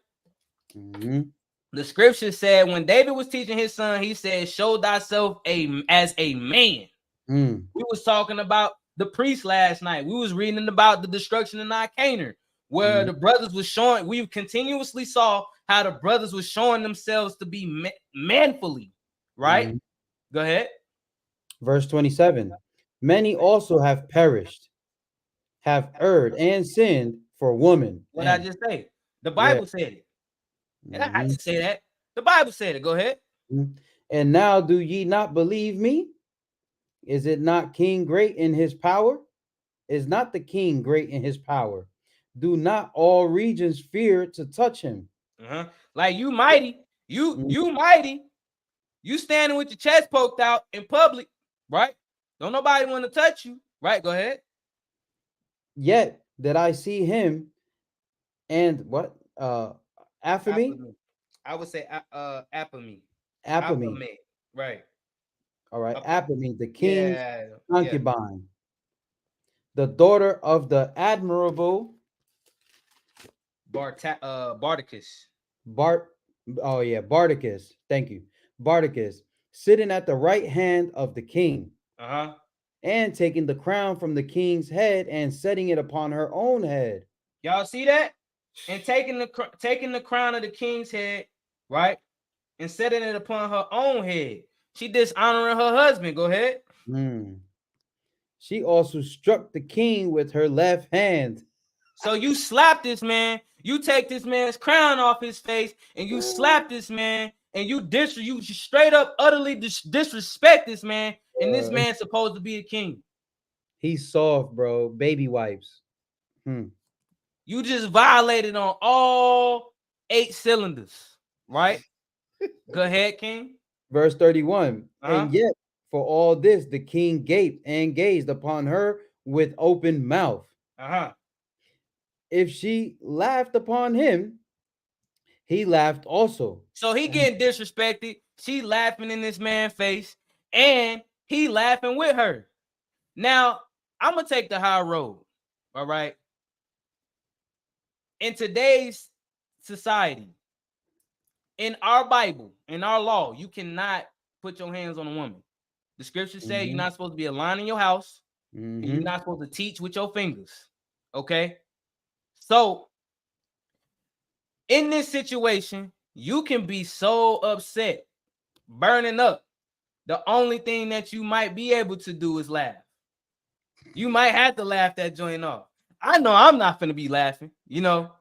The scripture said when David was teaching his son, he said, show thyself as a man. We was talking about the priest last night. We was reading about the destruction in Canaan, where the brothers was showing, we continuously saw how the brothers was showing themselves to be manfully, right? Go ahead. Verse 27. Many also have perished, have erred and sinned for woman. What I just say? The Bible said it. And I didn't say that. The Bible said it. Go ahead. And now do ye not believe me? Is it not king great in his power? Is not the king great in his power? Do not all regions fear to touch him? Like you mighty. You mighty. You standing with your chest poked out in public, right? Don't nobody want to touch you, right? Go ahead. Yet did I see him and what? Apame? I would say Apame. Right. All right. Apame, the king's concubine, the daughter of the admirable Bardicus. Bardicus. Thank you. Bardicus, sitting at the right hand of the king. And taking the crown from the king's head and setting it upon her own head. Y'all see that? And taking the crown of the king's head, right? And setting it upon her own head. She dishonoring her husband. Go ahead. She also struck the king with her left hand. So you slap this man, you take this man's crown off his face, and you slap this man, and you straight up utterly disrespect this man, and this man's supposed to be a king. He's soft, bro. Baby wipes. You just violated on all 8 cylinders, right? Go ahead, King. Verse 31. And yet, for all this, the king gaped and gazed upon her with open mouth. If she laughed upon him, he laughed also. So he getting disrespected. She laughing in this man's face, and he laughing with her. Now, I'm going to take the high road, all right? In today's society, in our Bible, in our law, you cannot put your hands on a woman. The scriptures say you're not supposed to be alone in your house, and you're not supposed to teach with your fingers, okay? So, in this situation, you can be so upset, burning up. The only thing that you might be able to do is laugh. You might have to laugh that joint off. I know I'm not going to be laughing, you know,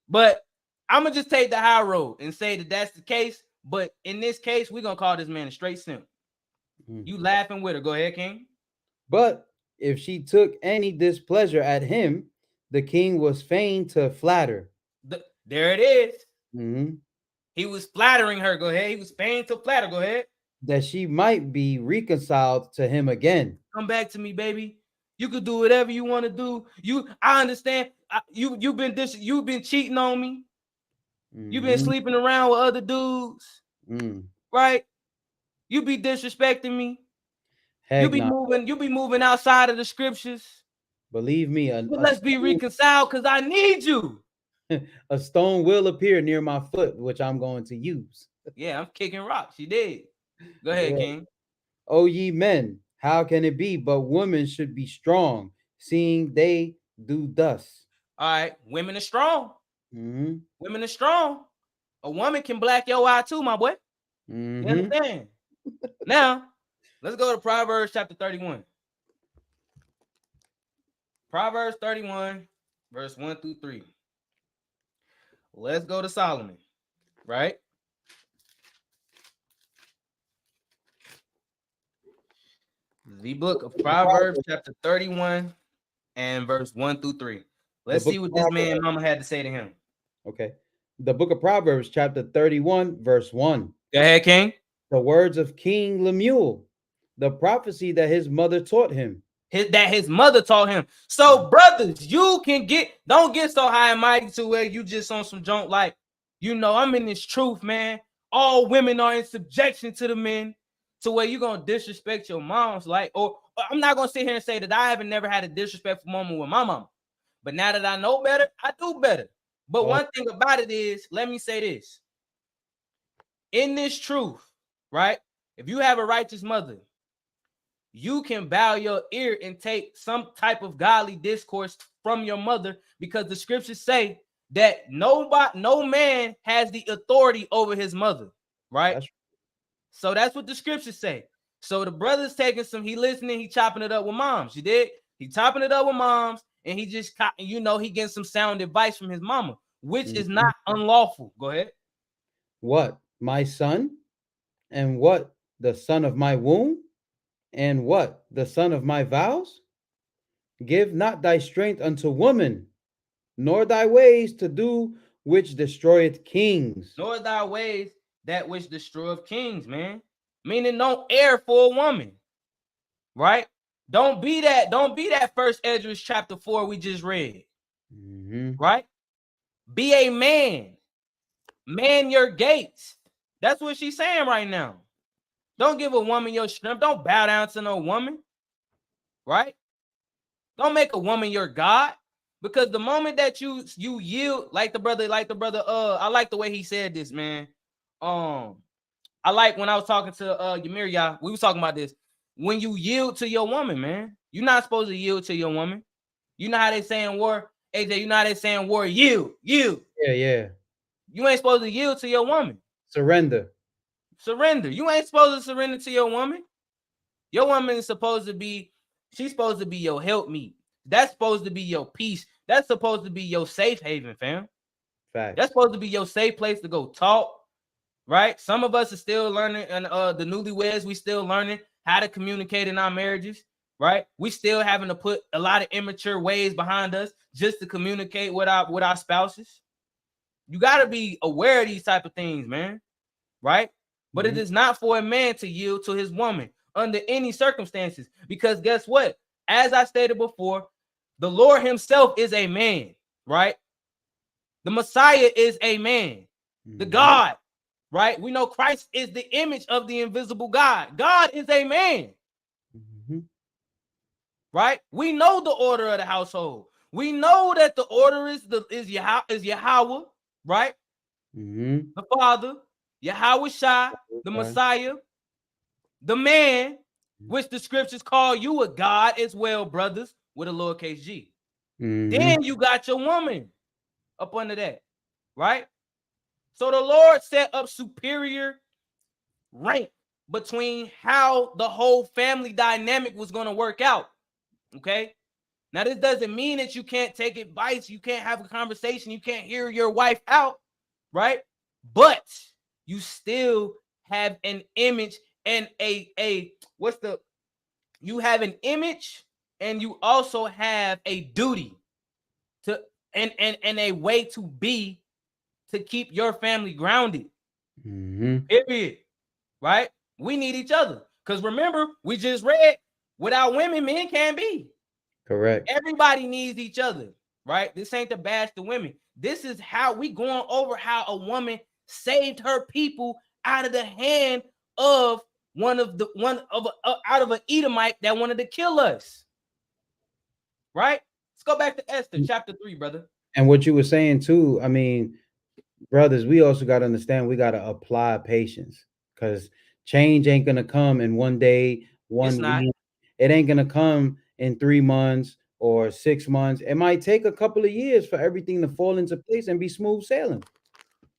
but I'm going to just take the high road and say that that's the case. But in this case, we're going to call this man a straight simp. You laughing with her. Go ahead, King. But If she took any displeasure at him, the king was fain to flatter. There it is. Mm-hmm. He was flattering her. Go ahead. He was fain to flatter. Go ahead. That she might be reconciled to him again. Come back to me, baby. You could do whatever you want to do. I understand. You've been cheating on me. You've been sleeping around with other dudes, right? You be disrespecting me. You be moving outside of the scriptures. Believe me, but let's be reconciled because I need you. A stone will appear near my foot, which I'm going to use. Yeah, I'm kicking rocks. You did. Go ahead, King. O ye men, how can it be but women should be strong, seeing they do thus? All right, women are strong. Mm-hmm. Women are strong. A woman can black your eye too, my boy. Mm-hmm. You understand? Now, let's go to Proverbs chapter 31. Proverbs 31, verse 1 through 3. Let's go to Solomon, right? The book of Proverbs chapter 31 and verse 1 through 3. Let's see what this man mama had to say to him. Okay. The book of Proverbs chapter 31, verse 1. Go ahead, King. The words of King Lemuel, the prophecy that his mother taught him. That his mother taught him. So, brothers, don't get so high and mighty to where you just on some junk like, I'm in this truth, man. All women are in subjection to the men, to where you're going to disrespect your moms. Or I'm not going to sit here and say that I haven't never had a disrespectful moment with my mama. But now that I know better, I do better. But one thing about it is, let me say this. In this truth, right? If you have a righteous mother, you can bow your ear and take some type of godly discourse from your mother, because the scriptures say that no man has the authority over his mother, right? So that's what the scriptures say. So the brother's taking he listening, he chopping it up with moms. You did? He chopping it up with moms, and he just, he getting some sound advice from his mama, which is not unlawful. Go ahead. What? My son? And what? The son of my womb? And what? The son of my vows? Give not thy strength unto woman, nor thy ways to do which destroyeth kings. Nor thy ways that which destroyeth kings, man. Meaning don't err for a woman, right? Don't be that first Esdras chapter 4 we just read, right? Be a man. Man your gates. That's what she's saying right now. Don't give a woman your strength. Don't bow down to no woman, right? Don't make a woman your God, because the moment that you yield, like the brother, I like the way he said this, man. I like when I was talking to Yamiria, we was talking about this. When you yield to your woman, man, you're not supposed to yield to your woman. You know how they say in war, AJ, you know how they say in war, yield. Yeah. You ain't supposed to yield to your woman. Surrender. You ain't supposed to surrender to your woman. Your woman is supposed to be, she's supposed to be your helpmeet. That's supposed to be your peace. That's supposed to be your safe haven, fam. Fact. That's supposed to be your safe place to go talk, right? Some of us are still learning, and the newlyweds, we still learning how to communicate in our marriages, right? We still having to put a lot of immature ways behind us just to communicate with our spouses. You got to be aware of these type of things, man, right? But it is not for a man to yield to his woman under any circumstances, because guess what? As I stated before, the Lord himself is a man, right? The Messiah is a man, the God, right? We know Christ is the image of the invisible God. God is a man, right? We know the order of the household. We know that the order is Yahweh, right? The Father, Yahweh Shai, the Messiah, the man, which the scriptures call you a God as well, brothers, with a lowercase g. Then you got your woman up under that, right? So the Lord set up superior rank between how the whole family dynamic was going to work out, okay? Now, this doesn't mean that you can't take advice, you can't have a conversation, you can't hear your wife out, right? But you still have an image and you have an image and you also have a duty to and a way to be to keep your family grounded. Period. Right? We need each other. Because remember, we just read, without women, men can't be. Correct. Everybody needs each other. Right? This ain't to bash the women. This is how we going over how a woman saved her people out of the hand of out of an Edomite that wanted to kill us. Right? Let's go back to Esther chapter 3, brother. And what you were saying too, I mean, brothers, we also got to understand we got to apply patience, because change ain't gonna come in one day, It's 1 not. week. It ain't gonna come in 3 months or 6 months. It might take a couple of years for everything to fall into place and be smooth sailing.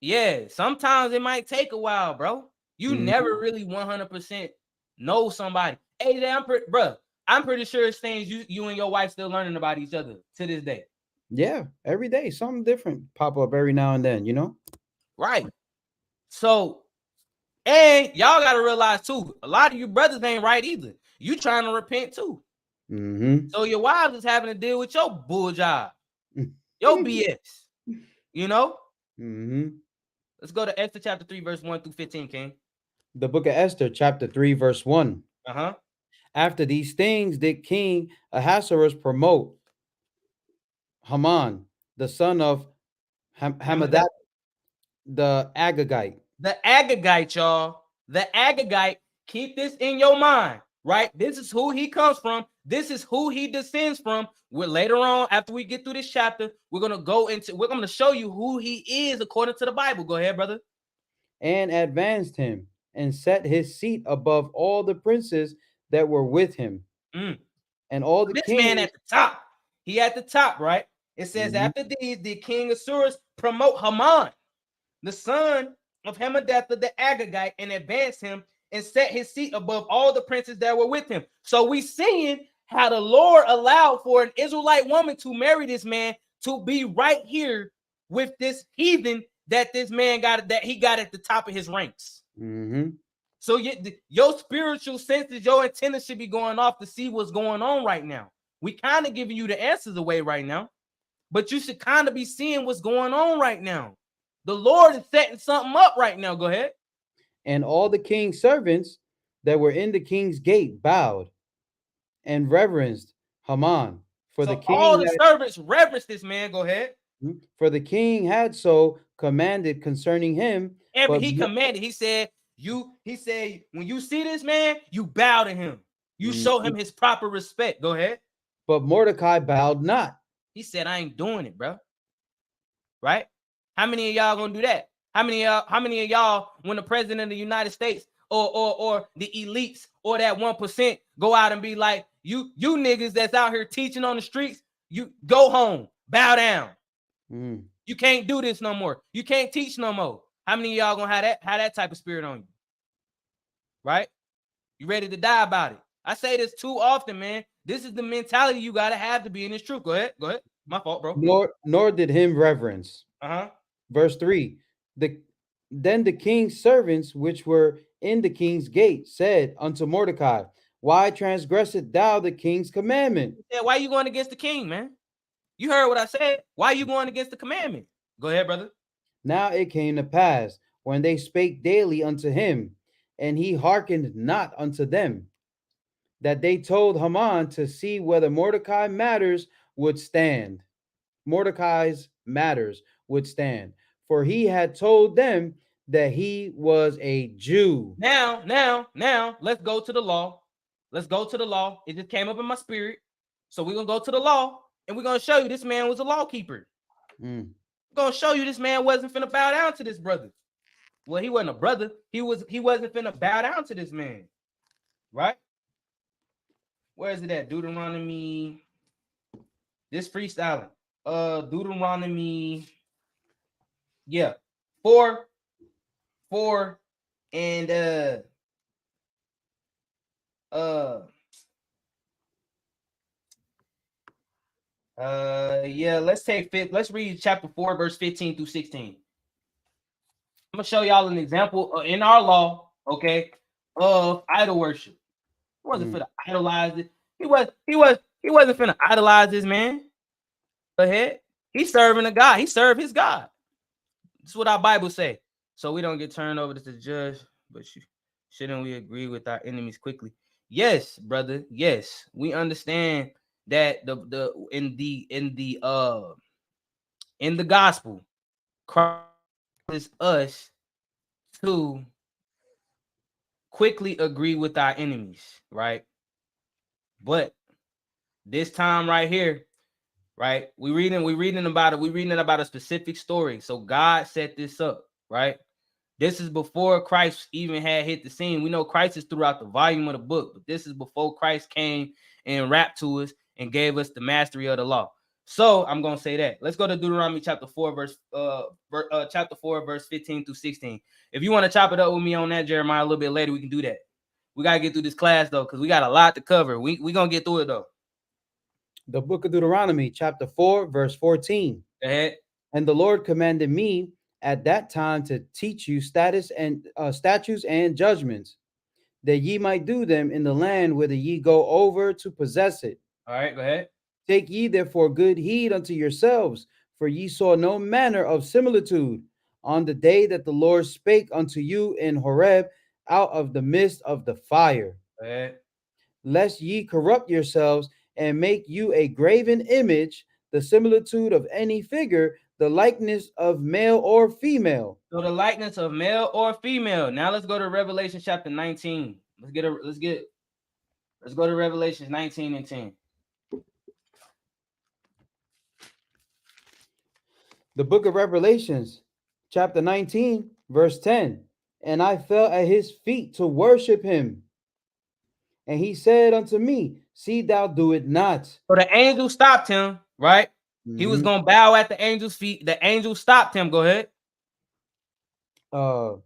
Yeah, sometimes it might take a while, bro. You never really 100% know somebody. AJ, I'm pretty sure it's things you and your wife still learning about each other to this day. Yeah, every day something different pop up every now and then, you know? Right. So, and y'all got to realize too, a lot of you brothers ain't right either. You trying to repent too. So your wives is having to deal with your bull job, your BS, you know? Let's go to Esther chapter 3, verse 1 through 15, King. The book of Esther, chapter 3, verse 1. Uh-huh. After these things did King Ahasuerus promote Haman, the son of Hammedatha, the Agagite. The Agagite, y'all. The Agagite, keep this in your mind, right? This is who he comes from. This is who he descends from. We're later on, after we get through this chapter, we're going to show you who he is according to the Bible. Go ahead, brother. And advanced him and set his seat above all the princes that were with him. And all the this kings. man at the top. He at the top, right? It says, after these, the king Ahasuerus promote Haman, the son of Hammedatha the Agagite, and advanced him and set his seat above all the princes that were with him. So we seeing how the Lord allowed for an Israelite woman to marry this man, to be right here with this heathen that this man got, that he got at the top of his ranks. So your spiritual senses, your antennas should be going off to see what's going on right now. We kind of giving you the answers away right now, but you should kind of be seeing what's going on right now. The Lord is setting something up right now. Go ahead. And all the king's servants that were in the king's gate bowed and reverenced Haman. For the king all the servants reverenced this man. Go ahead. For the king had so commanded concerning him. But he commanded. He said, when you see this man, you bow to him. You show him his proper respect. Go ahead. But Mordecai bowed not. He said, I ain't doing it, bro. Right? How many of y'all gonna do that? How many of y'all, when the president of the United States or the elites or that 1% go out and be like, you niggas that's out here teaching on the streets, you go home, bow down. You can't do this no more. You can't teach no more. How many of y'all gonna have that type of spirit on you? Right? You ready to die about it? I say this too often, man. This is the mentality you gotta have to be in this truth. Go ahead. My fault, bro. Nor did him reverence. Verse 3. Then the king's servants which were in the king's gate said unto Mordecai, why transgresseth thou the king's commandment? Yeah, why you going against the king, man? You heard what I said. Why are you going against the commandment? Go ahead, brother. Now it came to pass, when they spake daily unto him, and he hearkened not unto them, that they told Haman to see whether Mordecai's matters would stand. For he had told them that he was a Jew. Now, let's go to the law. It just came up in my spirit. So we're going to go to the law, and we're going to show you this man was a law keeper. We're going to show you this man wasn't finna bow down to this brother. Well, he wasn't a brother. He wasn't finna bow down to this man. Right? Where is it at? Deuteronomy. This freestyling. Deuteronomy. Yeah. 4 and let's read chapter 4, verse 15 through 16. I'm gonna show y'all an example in our law, okay, of idol worship. It wasn't for to idolize it. He He wasn't finna idolize this man. Go ahead. He's serving a God. He served his God. That's what our Bible say. So we don't get turned over to the judge, but shouldn't we agree with our enemies quickly? Yes, brother. Yes, we understand that in the gospel, Christ is us to quickly agree with our enemies, right? But this time right here, right? We reading about a specific story. So God set this up, right? This is before Christ even had hit the scene. We know Christ is throughout the volume of the book, but this is before Christ came and rapped to us and gave us the mastery of the law. So I'm gonna say that. Let's go to Deuteronomy chapter 4, chapter 4, verse 15 through 16. If you want to chop it up with me on that, Jeremiah, a little bit later, we can do that. We gotta get through this class though, because we got a lot to cover. We gonna get through it though. The book of Deuteronomy, chapter 4, verse 14. Go ahead. And the Lord commanded me at that time to teach you statutes and judgments, that ye might do them in the land whither ye go over to possess it. All right, go ahead. Take ye therefore good heed unto yourselves, for ye saw no manner of similitude on the day that the Lord spake unto you in Horeb out of the midst of the fire. Go ahead. Lest ye corrupt yourselves and make you a graven image, the similitude of any figure, the likeness of male or female. So the likeness of male or female. Now let's go to Revelation chapter 19. Let's go to Revelation 19 and 10. The book of Revelations, chapter 19, verse 10. And I fell at his feet to worship him. And he said unto me, see thou do it not. So the angel stopped him, right? He was going to bow at the angel's feet. The angel stopped him. Go ahead. And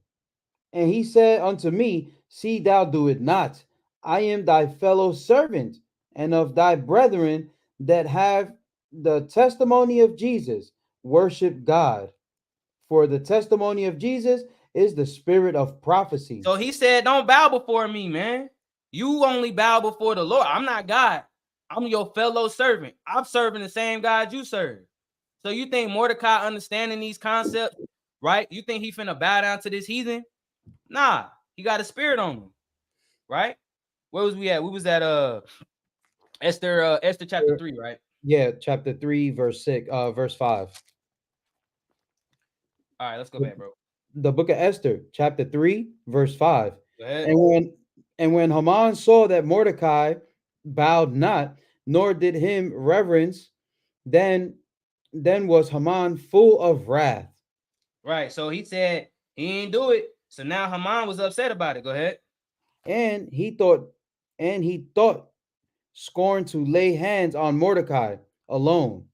he said unto me, see thou do it not. I am thy fellow servant and of thy brethren that have the testimony of Jesus. Worship God. For the testimony of Jesus is the spirit of prophecy. So he said, don't bow before me, man. You only bow before the Lord. I'm not God. I'm your fellow servant. I'm serving the same God you serve. So you think Mordecai understanding these concepts, right? You think he finna bow down to this heathen? Nah, he got a spirit on him, right? Where was we at? We was at Esther chapter 3, right? Yeah, chapter 3, verse 5. All right, let's go back, bro. The book of Esther, chapter 3, verse 5. Go ahead. And when Haman saw that Mordecai bowed not, nor did him reverence, then was Haman full of wrath. Right. So he said he ain't do it. So now Haman was upset about it. Go ahead. And he thought scorned to lay hands on Mordecai alone.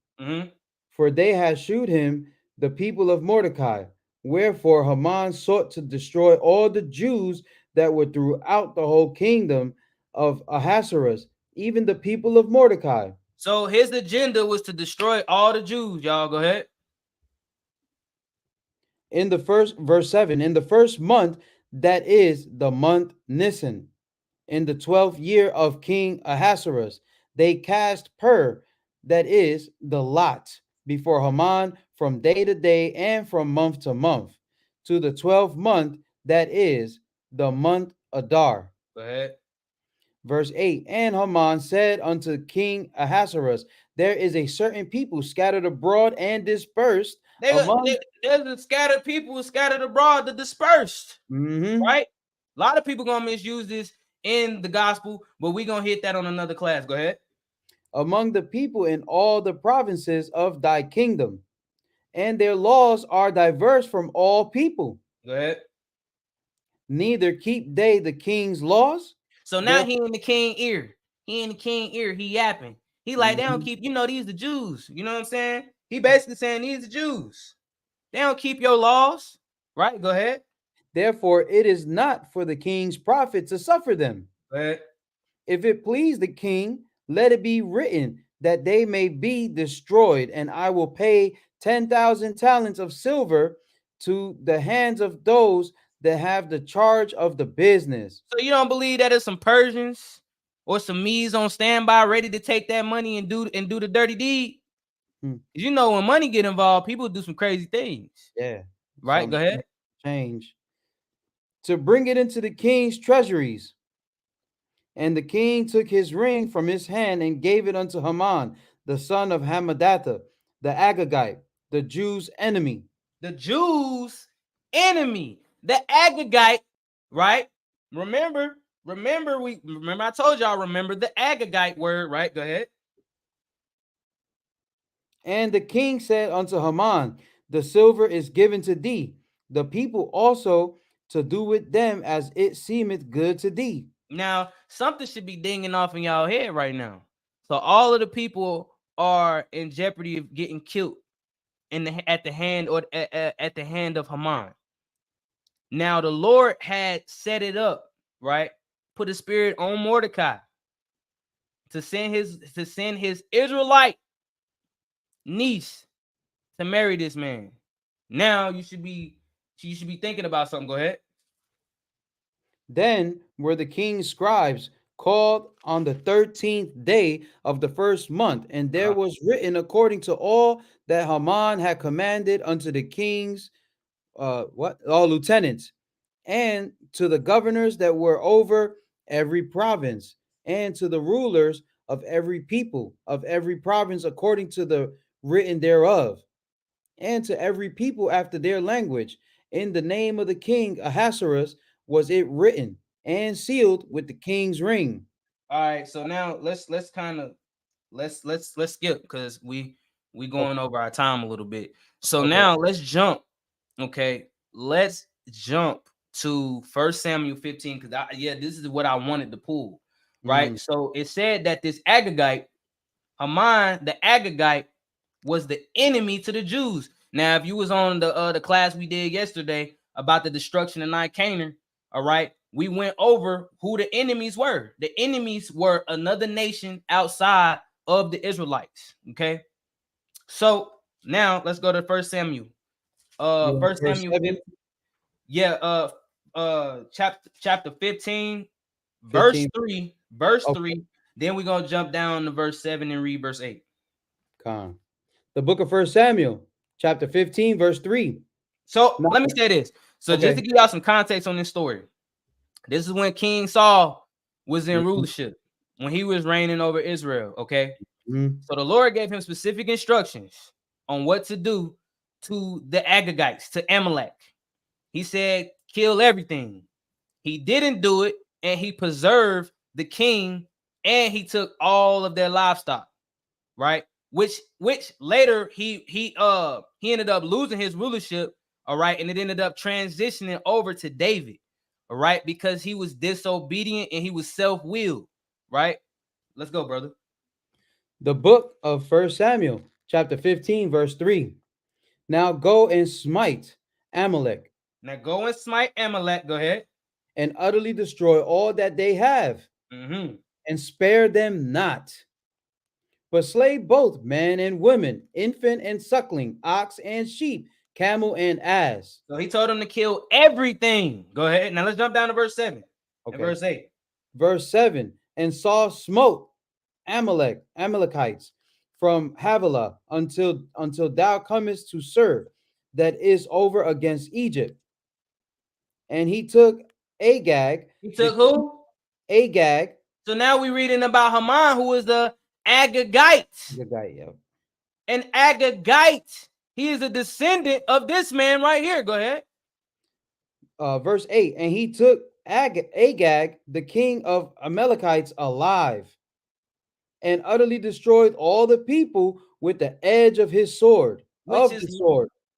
For they had shewed him the people of Mordecai. Wherefore Haman sought to destroy all the Jews that were throughout the whole kingdom of Ahasuerus, even the people of Mordecai. So his agenda was to destroy all the Jews. Y'all go ahead. In the first, verse 7, in the first month, that is the month Nisan, in the 12th year of King Ahasuerus, they cast pur, that is the lot, before Haman from day to day and from month to month, to the 12th month, that is the month Adar. Go ahead. Verse 8, and Haman said unto King Ahasuerus, there is a certain people scattered abroad and dispersed. There's the scattered people scattered abroad, the dispersed. Right? A lot of people gonna misuse this in the gospel, but we're gonna hit that on another class. Go ahead. Among the people in all the provinces of thy kingdom, and their laws are diverse from all people. Go ahead. Neither keep they the king's laws. So now he in the king ear. He in the king ear. He yapping. He like, they don't keep, these the Jews. You know what I'm saying? He basically saying these the Jews. They don't keep your laws. Right? Go ahead. Therefore, it is not for the king's profit to suffer them. Go ahead. If it please the king, let it be written that they may be destroyed, and I will pay 10,000 talents of silver to the hands of those that have the charge of the business. So you don't believe that it's some Persians or some Medes on standby, ready to take that money and do the dirty deed. You know, when money get involved, people do some crazy things. Yeah. Right. Go ahead. Change. To bring it into the king's treasuries. And the king took his ring from his hand and gave it unto Haman, the son of Hammedatha, the Agagite, the Jews' enemy. The Jews' enemy, the Agagite, right? Remember I told y'all, remember the Agagite word, right? Go ahead. And the king said unto Haman, the silver is given to thee, the people also to do with them as it seemeth good to thee. Now, something should be dinging off in y'all head right now. So all of the people are in jeopardy of getting killed at the hand of Haman. Now the Lord had set it up, right? Put a spirit on Mordecai to send his Israelite niece to marry this man. Now you should be thinking about something. Go ahead. Then were the king's scribes called on the 13th day of the first month, and there was written according to all that Haman had commanded unto the king's all lieutenants, and to the governors that were over every province, and to the rulers of every people of every province according to the written thereof, and to every people after their language. In the name of the king Ahasuerus was it written and sealed with the king's ring. All right, so now let's kind of let's skip because we going over our time a little bit. So now let's jump. Okay, let's jump to 1 Samuel 15 because this is what I wanted to pull. Right. So it said that this Agagite, Haman, the Agagite, was the enemy to the Jews. Now, if you was on the class we did yesterday about the destruction of Nine Canaan, all right, we went over who the enemies were. The enemies were another nation outside of the Israelites. Okay, so now let's go to 1 Samuel. 1 Samuel 15, chapter 15, verse 3, Then we're gonna jump down to verse 7 and read verse 8. The book of 1 Samuel, chapter 15, verse 3. So let me say this. So just to give y'all some context on this story, this is when King Saul was in rulership, when he was reigning over Israel. Okay. So the Lord gave him specific instructions on what to do to the Agagites, to Amalek. He said, kill everything. He didn't do it, and he preserved the king, and he took all of their livestock, right? Which later he ended up losing his rulership, all right, and it ended up transitioning over to David, all right, because he was disobedient and he was self-willed, right? Let's go, brother. The book of 1 Samuel, chapter 15, verse 3. Now go and smite Amalek. Now go and smite Amalek. Go ahead. And utterly destroy all that they have, and spare them not. But slay both man and woman, infant and suckling, ox and sheep, camel and ass. So he told them to kill everything. Go ahead. Now let's jump down to verse 7. And verse 8. Verse 7. And Saul smote Amalekites from Havilah until thou comest to Sur, that is over against Egypt. And he took Agag. He took who? Agag. So now we're reading about Haman, who is the Agagite. An Agagite. He is a descendant of this man right here. Go ahead. Verse 8. And he took Agag, the king of Amalekites, alive, and utterly destroyed all the people with the edge of his sword.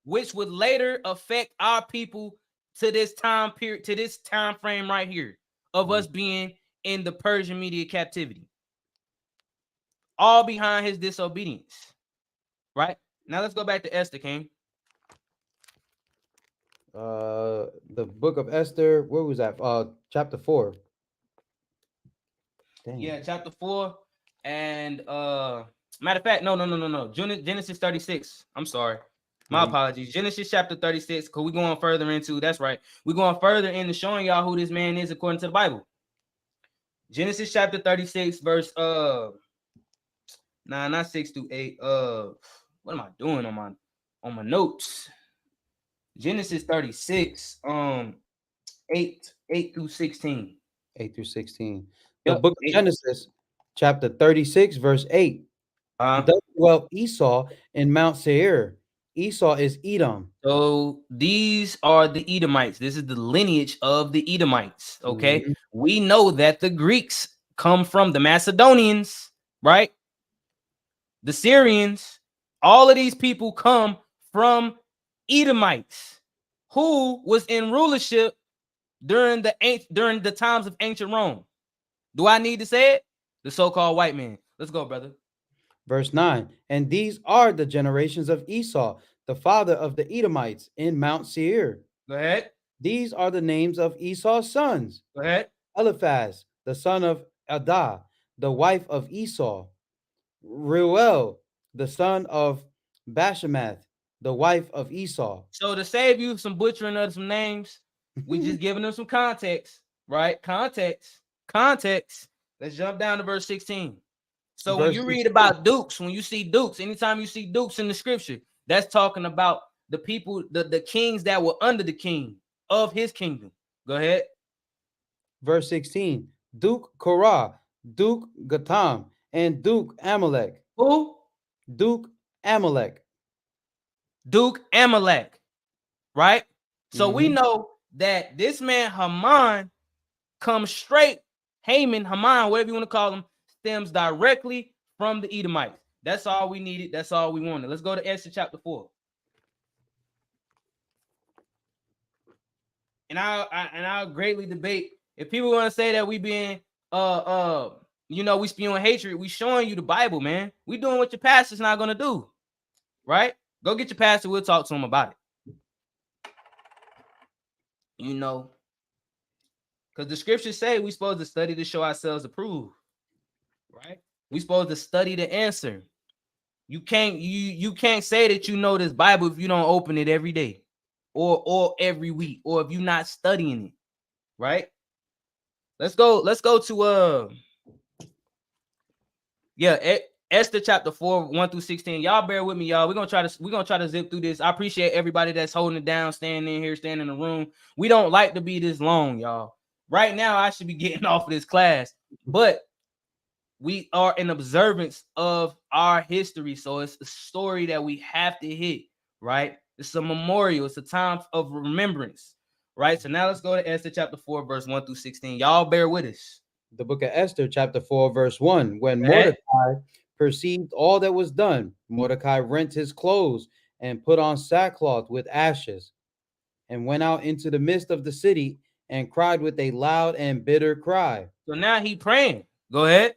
Which would later affect our people to this time period, to this time frame right here of us being in the Persian Media captivity. All behind his disobedience. Right? Now let's go back to Esther, King. The book of Esther, where was that? Chapter 4. Dang. Yeah, chapter 4. And matter of fact, no. Genesis 36. I'm sorry. My apologies. Genesis chapter 36, because we're going further into, that's right. We're going further into showing y'all who this man is according to the Bible. Genesis chapter 36, verse nah, not 6 through 8. What am I doing on my notes? Genesis 36, 8 through 16. 8 through 16. The Yep. book of 8. Genesis, chapter 36, verse 8. Uh, Thus dwelt Esau in Mount Seir. Esau is Edom. so these are the Edomites. This is the lineage of the Edomites. Okay. Mhm. We know that the Greeks come from the Macedonians, right? The Syrians, all of these people come from Edomites, who was in rulership during the times of ancient Rome. Do I need to say it? The so-called white man. Let's go, brother. Verse 9. And these are the generations of Esau, the father of the Edomites in Mount Seir. Go ahead. These are the names of Esau's sons: Go ahead. Eliphaz, the son of Adah, the wife of Esau; Reuel, the son of Bashemath, the wife of Esau. So to save you some butchering of some names, we just giving them some context, right? Context. Let's jump down to verse 16. So when Verse you read 16. about dukes, when you see dukes, anytime you see dukes in the scripture, that's talking about the people, the kings that were under the king of his kingdom. Go ahead. Verse 16. Duke Korah, Duke Gatam, and Duke Amalek. Who? Duke Amalek. Duke Amalek, right? So we Mhm. know that this man Haman comes straight, Haman, whatever you want to call him, stems directly from the Edomites. That's all we needed. That's all we wanted. Let's go to Esther chapter 4. And I'll greatly debate if people want to say that we being we spewing hatred. We showing you the Bible, man. We doing what your pastor's not gonna do, right? Go get your pastor. We'll talk to him about it. You know, because the scriptures say we supposed to study to show ourselves approved, right? We supposed to study to answer. You can't say that you know this Bible if you don't open it every day, or every week, or if you're not studying it, right? Let's go to Esther chapter 4, 1 through 16. Y'all bear with me, y'all. We're gonna try to zip through this. I appreciate everybody that's holding it down, staying in here, staying in the room. We don't like to be this long, y'all. Right now, I should be getting off of this class, but we are in observance of our history. So it's a story that we have to hit, right? It's a memorial, it's a time of remembrance, right? So now let's go to Esther chapter 4, verse 1 through 16. Y'all bear with us. The book of Esther, chapter 4, verse 1. When Go ahead. Mordecai perceived all that was done, Mordecai rent his clothes and put on sackcloth with ashes, and went out into the midst of the city and cried with a loud and bitter cry, So now he praying. Go ahead.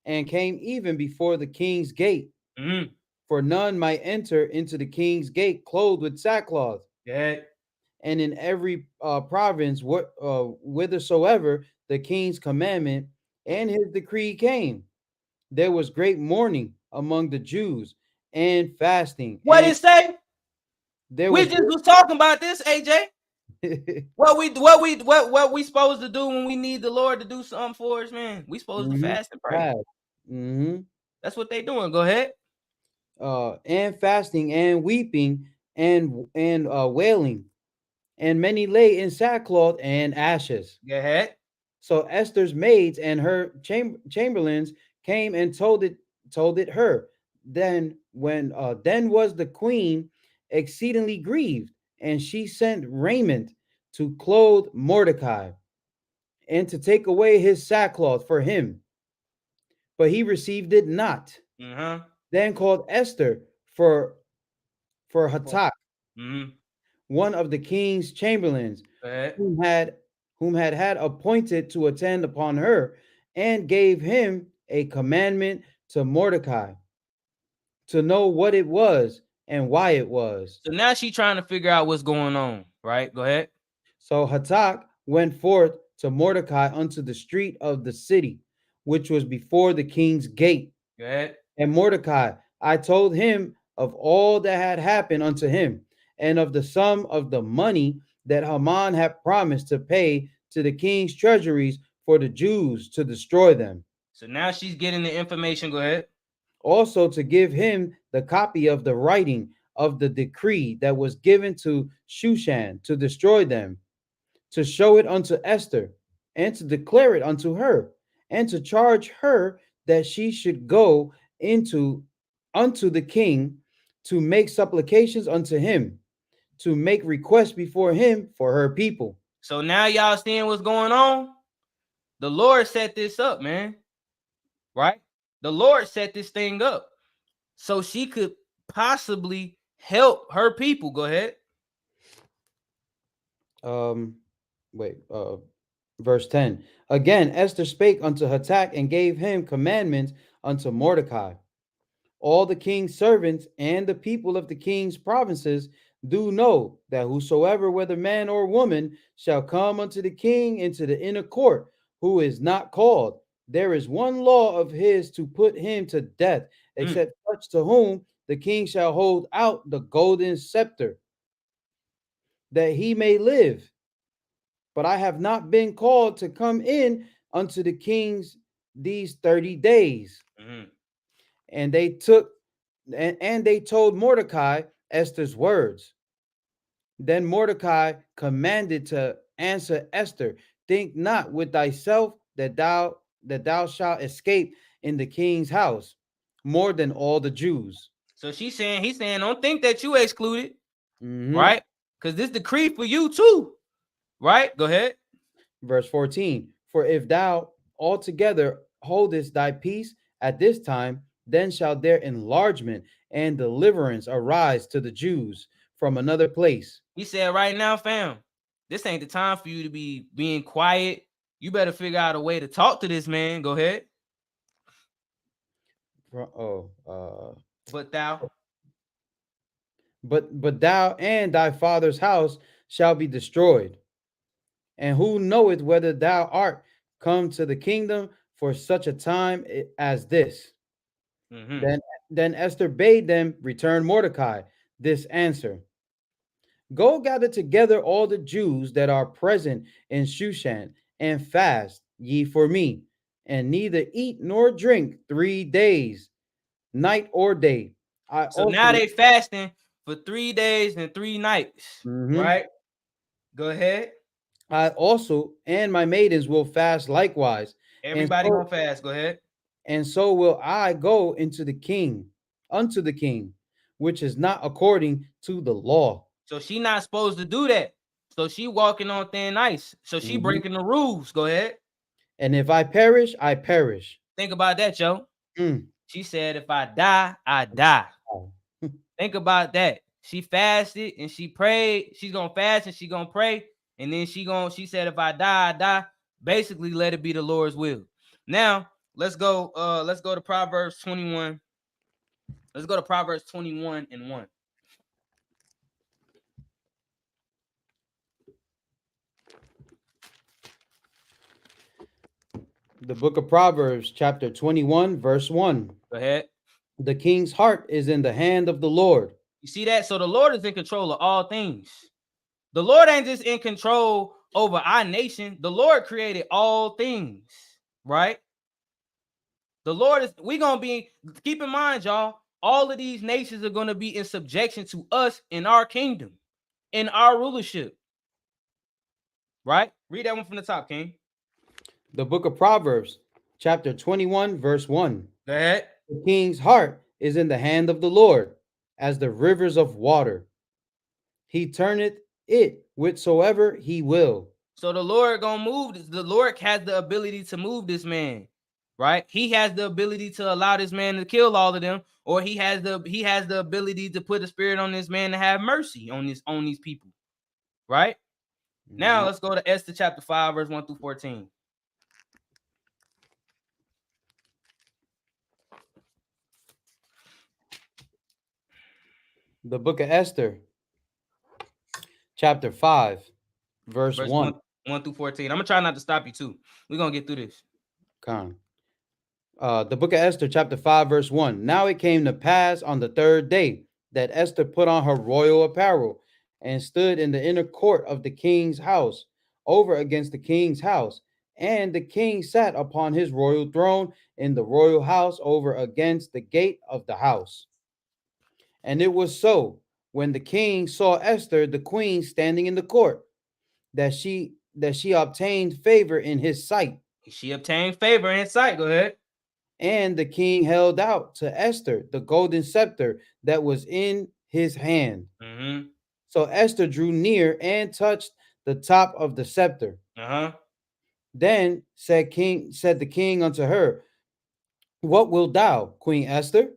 and came even before the king's gate. Mm-hmm. For none might enter into the king's gate clothed with sackcloth. Go ahead. And in every province, whithersoever the king's commandment and his decree came, there was great mourning among the Jews and fasting, What and it say? there We was just was talking about this, AJ. What we supposed to do when we need the Lord to do something for us, man? We supposed to Mhm. fast and pray. Fast. Mhm. That's what they doing. Go ahead. And fasting and weeping and wailing, and many lay in sackcloth and ashes. Go ahead. So Esther's maids and her chamberlains came and told it her. Then was the queen exceedingly grieved, and she sent raiment to clothe Mordecai and to take away his sackcloth for him, but he received it not. Uh-huh. Then called Esther for Hatak, Mm-hmm. one of the king's chamberlains, Go ahead. whom had appointed to attend upon her, and gave him a commandment to Mordecai to know what it was and why it was. So now she trying to figure out what's going on, right? Go ahead. So Hatak went forth to Mordecai unto the street of the city, which was before the king's gate. Go ahead. And Mordecai, I told him of all that had happened unto him, and of the sum of the money that Haman had promised to pay to the king's treasuries for the Jews to destroy them. So now she's getting the information. Go ahead. Also to give him the copy of the writing of the decree that was given to Shushan to destroy them, to show it unto Esther, and to declare it unto her, and to charge her that she should go into unto the king to make supplications unto him, to make requests before him for her people. So now y'all seeing what's going on? The Lord set this up, man. Right? The Lord set this thing up so she could possibly help her people. Go ahead. Um, wait, verse 10. Again, Esther spake unto Hatak and gave him commandments unto Mordecai. All the king's servants and the people of the king's provinces do know that whosoever, whether man or woman, shall come unto the king into the inner court, who is not called, there is one law of his to put him to death, except such to whom the king shall hold out the golden scepter, that he may live. But I have not been called to come in unto the king's these 30 days. And they took and they told Mordecai Esther's words. Then Mordecai commanded to answer Esther, think not with thyself that thou shalt escape in the king's house more than all the Jews. So he's saying, don't think that you excluded, right? Because this decree for you too, right? Go ahead. Verse 14, for if thou altogether holdest thy peace at this time, then shall their enlargement and deliverance arise to the Jews from another place. He said, right now, fam, this ain't the time for you to be being quiet. You better figure out a way to talk to this man. Go ahead. But thou and thy father's house shall be destroyed. And who knoweth whether thou art come to the kingdom for such a time as this? Then Esther bade them return Mordecai this answer. Go gather together all the Jews that are present in Shushan, and fast ye for me, and neither eat nor drink 3 days, night or day. So now they fasting for 3 days and 3 nights, right? Go ahead. I also and my maidens will fast likewise. Everybody gonna fast. Go ahead. And so will I go into the king, unto the king, which is not according to the law. So she not supposed to do that. So she walking on thin ice. So she breaking the rules. Go ahead. And if I perish, I perish. Think about that, Joe. She said, if I die, I die. Think about that. She fasted and she prayed. She's gonna fast and she gonna pray. And then she said, if I die, I die. Basically, let it be the Lord's will. Now, let's go to Proverbs 21. Let's go to Proverbs 21 and 1. The book of Proverbs, chapter 21, verse 1. Go ahead. The king's heart is in the hand of the Lord. You see that? So the Lord is in control of all things. The Lord ain't just in control over our nation. The Lord created all things, right? The Lord is, keep in mind, y'all, all of these nations are going to be in subjection to us in our kingdom, in our rulership, right? Read that one from the top, King. The book of Proverbs, chapter 21, verse 1. Go ahead. The king's heart is in the hand of the Lord, as the rivers of water. He turneth it whithersoever he will. So the Lord gonna move this. The Lord has the ability to move this man, right? He has the ability to allow this man to kill all of them, or he has the ability to put a spirit on this man to have mercy on these people, right? Now let's go to Esther chapter 5, verse 1 through 14. The book of Esther, chapter 5, verse 1 through 14. I'm gonna try not to stop you too. We're gonna get through this. The book of Esther, chapter 5, verse 1. Now it came to pass on the 3rd day that Esther put on her royal apparel and stood in the inner court of the king's house, over against the king's house, And the king sat upon his royal throne in the royal house over against the gate of the house. And it was so, when the king saw Esther the queen standing in the court, that she obtained favor in his sight. She obtained favor in his sight. Go ahead. And the king held out to Esther the golden scepter that was in his hand. Mm-hmm. So Esther drew near and touched the top of the scepter. Uh-huh. Then said the king unto her, What wilt thou, Queen Esther?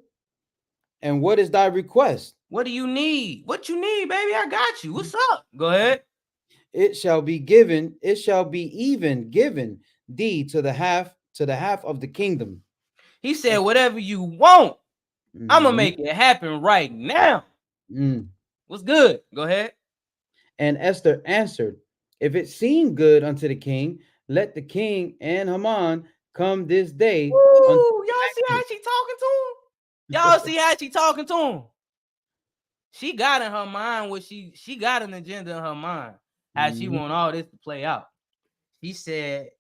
And what is thy request? What do you need? What you need, baby? I got you. What's up? Go ahead. It shall be even given thee to the half of the kingdom. He said, whatever you want, I'm gonna Mhm. make it happen right now. Mm. What's good? Go ahead. And Esther answered, If it seem good unto the king, let the king and Haman come this day unto Woo! Y'all see the how banquet. she talking to him? Y'all see how she talking to him? She got in her mind what she got an agenda in her mind. How she Mhm. want all this to play out. She said,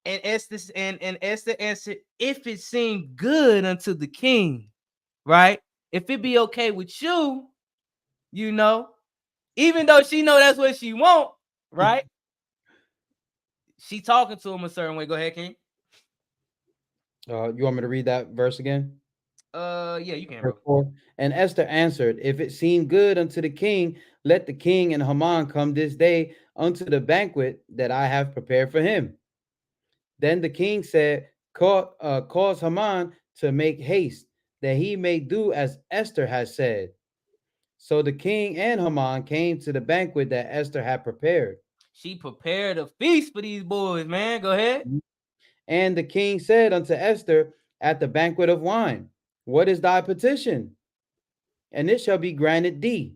and Esther and Esther answered, if it seem good unto the king, right? If it be okay with you, you know, even though she know that's what she want, right? She talking to him a certain way. Go ahead, King. You want me to read that verse again? Yeah, you can, Verse bro. 4. And Esther answered, If it seem good unto the king, let the king and Haman come this day unto the banquet that I have prepared for him. Then the king said, Cause Haman to make haste, that he may do as Esther has said. So the king and Haman came to the banquet that Esther had prepared. She prepared a feast for these boys, man. Go ahead. And the king said unto Esther at the banquet of wine, What is thy petition? And it shall be granted thee.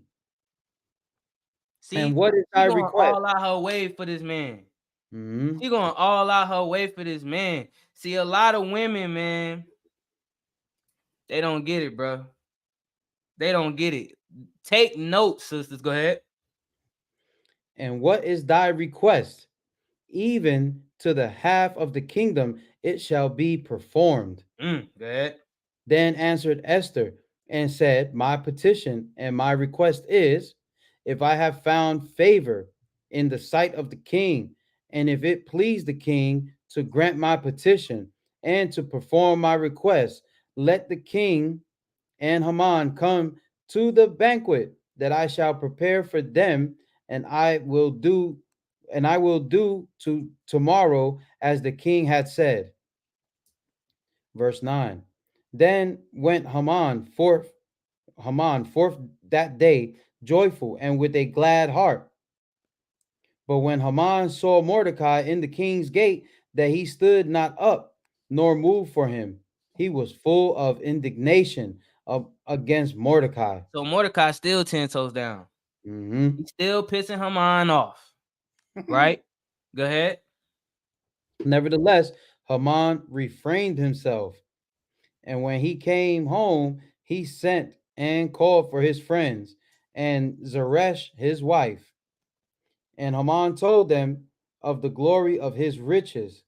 And See, what is she thy going request? all out her way for this man. Mhm. She going all out her way for this man. See, a lot of women, man, they don't get it, bro. They don't get it. Take notes, sisters. Go ahead. And what is thy request? Even to the half of the kingdom it shall be performed. Go ahead. Then answered Esther and said, My petition and my request is, if I have found favor in the sight of the king, and if it please the king to grant my petition and to perform my request, let the king and Haman come to the banquet that I shall prepare for them, and I will do to tomorrow as the king had said. Verse 9. Then went Haman forth that day, joyful and with a glad heart. But when Haman saw Mordecai in the king's gate, that he stood not up, nor moved for him, he was full of indignation against Mordecai. So Mordecai still 10 toes down. Mhm. He's still pissing her mind off, right? Go ahead. Nevertheless, Haman refrained himself, and when he came home, he sent and called for his friends and Zeresh his wife. And Haman told them of the glory of his riches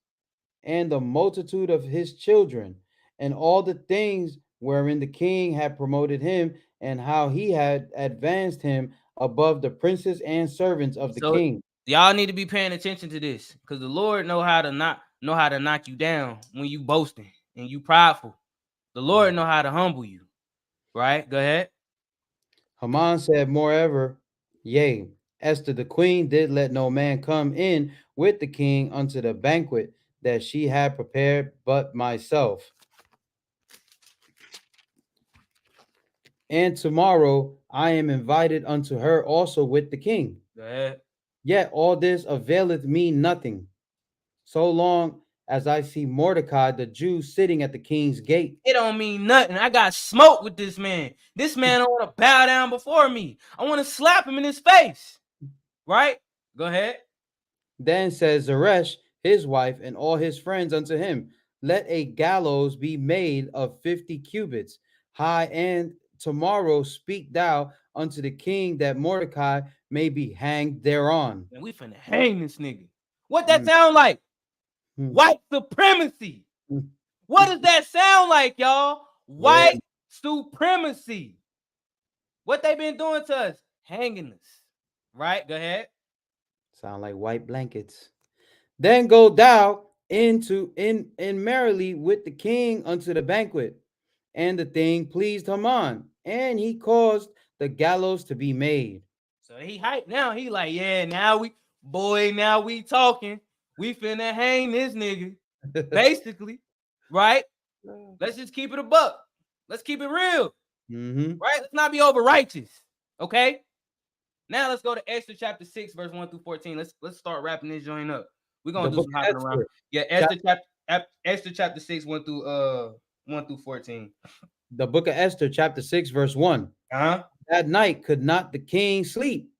and the multitude of his children, and all the things wherein the king had promoted him, and how he had advanced him above the princes and servants of the So king. y'all need to be paying attention to this, because the Lord know how to knock you down when you boasting and you prideful. The Lord know how to humble you, right? Go ahead. Haman said, Moreover, yea, Esther the queen did let no man come in with the king unto the banquet that she had prepared but myself. And tomorrow I am invited unto her also with the king. Go ahead. Yet all this availeth me nothing, so long as I see Mordecai the Jew sitting at the king's gate. It don't mean nothing. I got smoke with this man. This man don't want to bow down before me. I want to slap him in his face. Right? Go ahead. Then says Zeresh, his wife, and all his friends unto him, Let a gallows be made of 50 cubits high, and tomorrow speak thou unto the king that Mordecai may be hanged thereon. And we finna hang this nigga. What that sound like? Mm. White supremacy. Mm. What does that sound like, y'all? Yeah, White supremacy. What they been doing to us? Hanging us. Right? Go ahead. sound like white blankets. Then go thou in merrily with the king unto the banquet. And the thing pleased Haman, and he caused the gallows to be made. So he hyped now. He like, yeah, now we talking. We finna hang this nigga. Basically. Right? Let's just keep it a buck. Let's keep it real. Mm-hmm. Right? Let's not be over righteous. Okay? Now let's go to Esther chapter 6, verse 1 through 14. Let's start wrapping this joint up. We're The gonna do book some of hopping around. Esther, Yeah, chap- Esther chapter 6, 1 through 14. the book of Esther, chapter 6, verse 1. Uh-huh. That night could not the king sleep,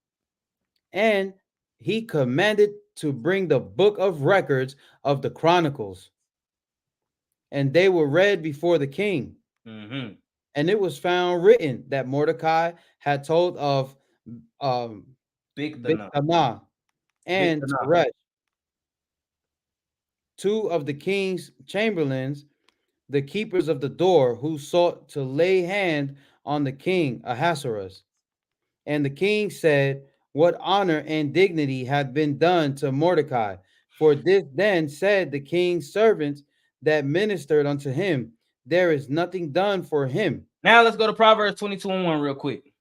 and he commanded to bring the book of records of the chronicles, and they were read before the king. Mm-hmm. And it was found written that Mordecai had told of um, Bigthana. Bigthana and Bigthana. Teresh, two of the king's chamberlains, the keepers of the door, who sought to lay hand on the king Ahasuerus. And the king said, what honor and dignity had been done to Mordecai? For this then said the king's servants that ministered unto him, there is nothing done for him. Now let's go to Proverbs 22 and 1 real quick.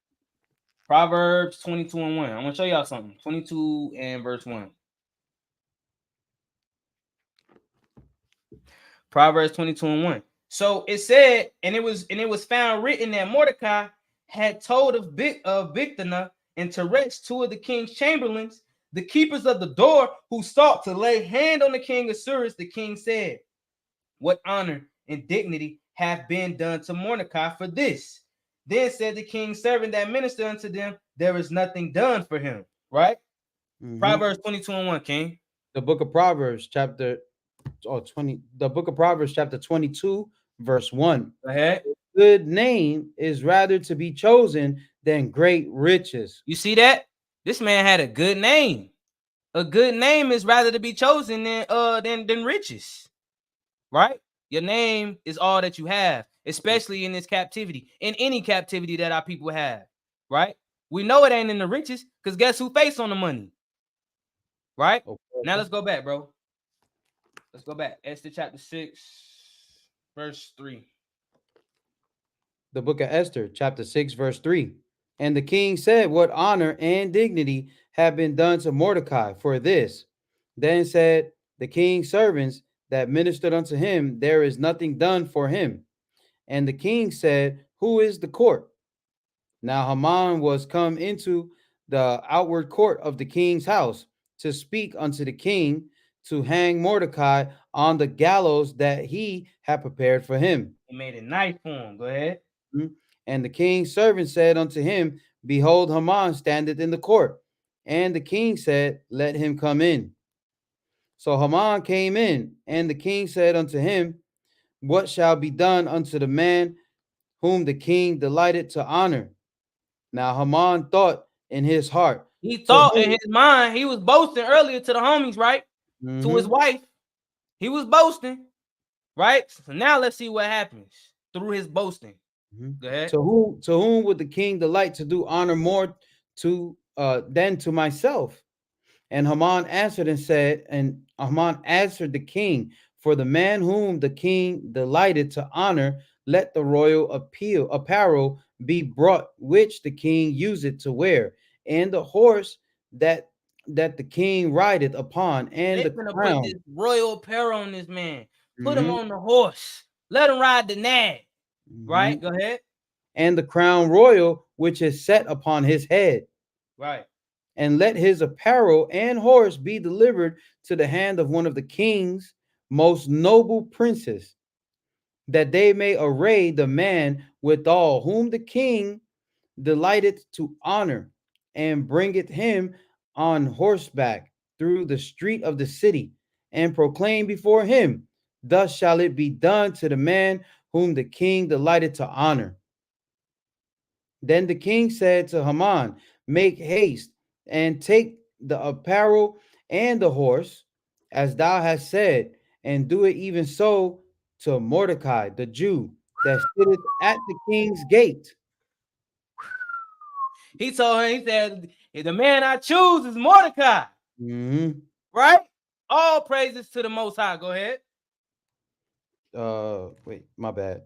Proverbs 22 and 1. I'm gonna show y'all something. 22 and verse 1. Proverbs 22 and 1. So it said, and it was found written that Mordecai had told of Bigthana and Teresh, two of the king's chamberlains, the keepers of the door, who sought to lay hand on the king Ahasuerus. The king said, what honor and dignity have been done to Mordecai for this? Then said the king's servant that ministered unto them, there is nothing done for him. Right? Mm-hmm. Proverbs 22 and 1, King. The book of Proverbs, chapter 20, the book of Proverbs, chapter 22, verse 1. Go ahead. Good name is rather to be chosen than great riches. You see that? This man had a good name. A good name is rather to be chosen than riches. Right? Your name is all that you have, especially in this captivity, in any captivity that our people have. Right? We know it ain't in the riches, because guess who face on the money? Right? Now let's go back, bro. Let's go back. Esther chapter 6, verse 3. The book of Esther, chapter 6, verse 3. And the king said, what honor and dignity have been done to Mordecai for this? Then said the king's servants that ministered unto him, there is nothing done for him. And the king said, who is the court? Now Haman was come into the outward court of the king's house to speak unto the king to hang Mordecai on the gallows that he had prepared for him. He made a knife for him. Go ahead. And the king's servant said unto him, behold, Haman standeth in the court. And the king said, let him come in. So Haman came in, and the king said unto him, what shall be done unto the man whom the king delighted to honor? Now Haman thought in his heart. He To thought in whom? his mind, he was boasting earlier to the homies, right? To his wife. He was boasting, right? So now let's see what happens through his boasting. Go ahead. To whom would the king delight to do honor more to than to myself? And Haman answered and said, and Haman answered the king, for the man whom the king delighted to honor, let the royal apparel be brought, which the king useth to wear, and the horse that the king rideth upon, and They're the gonna put crown. this royal apparel on this man. Put him on the horse. Let him ride the nag. Right? Go ahead. And the crown royal which is set upon his head. Right. And let his apparel and horse be delivered to the hand of one of the king's most noble princes, that they may array the man withal, whom the king delighteth to honor, and bringeth him on horseback through the street of the city, and proclaim before him, thus shall it be done to the man whom the king delighted to honor. Then the king said to Haman, make haste and take the apparel and the horse. as thou hast said, and do it even so to Mordecai, the Jew, that sitteth at the king's gate. He told him, he said, the man I choose is Mordecai. Mm-hmm. Right? All praises to the Most High. Go ahead. Wait, my bad.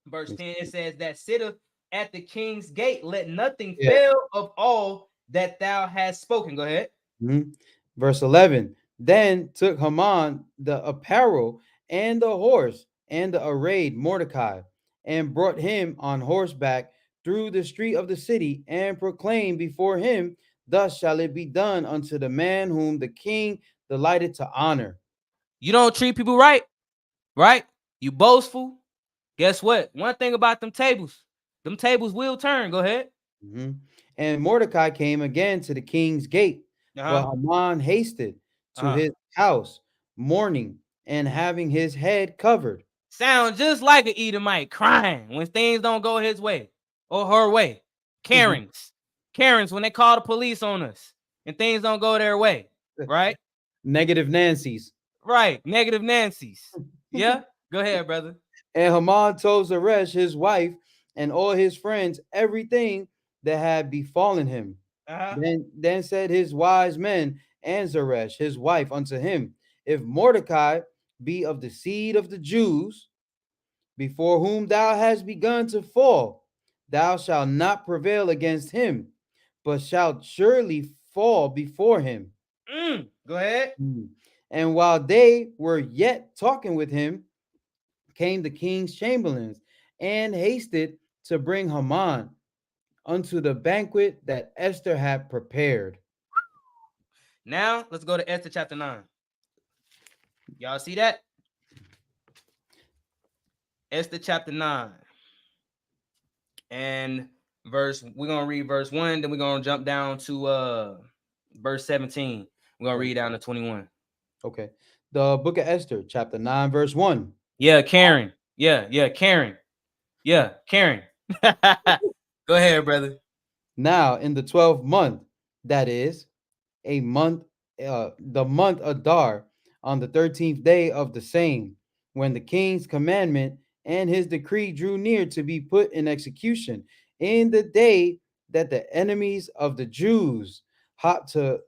Verse 10, it says, that sitteth at the king's gate, let nothing Yeah. fail of all that thou hast spoken. Go ahead. Mm-hmm. Verse 11. Then took Haman the apparel and the horse and the arrayed Mordecai, and brought him on horseback through the street of the city, and proclaimed before him, thus shall it be done unto the man whom the king delighted to honor. You don't treat people right, right? You boastful. Guess what? One thing about them tables will turn. Go ahead. Mm-hmm. And Mordecai came again to the king's gate, but Uh-huh. Haman hasted to Uh-huh. his house, mourning and having his head covered. Sound just like an Edomite crying when things don't go his way or her way. Karens. Karens when they call the police on us and things don't go their way. Right? Negative Nancy's. Right. Negative Nancy's. Yeah? Go ahead, brother. And Haman told Zeresh, his wife, and all his friends everything that had befallen him. Uh-huh. Then said his wise men and Zeresh, his wife, unto him, if Mordecai be of the seed of the Jews, before whom thou hast begun to fall, thou shalt not prevail against him, but shalt surely fall before him. Go ahead. And while they were yet talking with him, came the king's chamberlains and hasted to bring Haman unto the banquet that Esther had prepared. Now, let's go to Esther chapter 9. Y'all see that? Esther chapter 9. And we're going to read verse 1, then we're going to jump down to verse 17. We're going to read down to 21. Okay. The book of Esther, chapter 9, verse 1. Yeah, Karen. Yeah, Karen. Yeah, Karen. Go ahead, brother. Now, in the 12th month, that is a month, the month Adar, on the 13th day of the same, when the king's commandment and his decree drew near to be put in execution, in the day that the enemies of the Jews hot to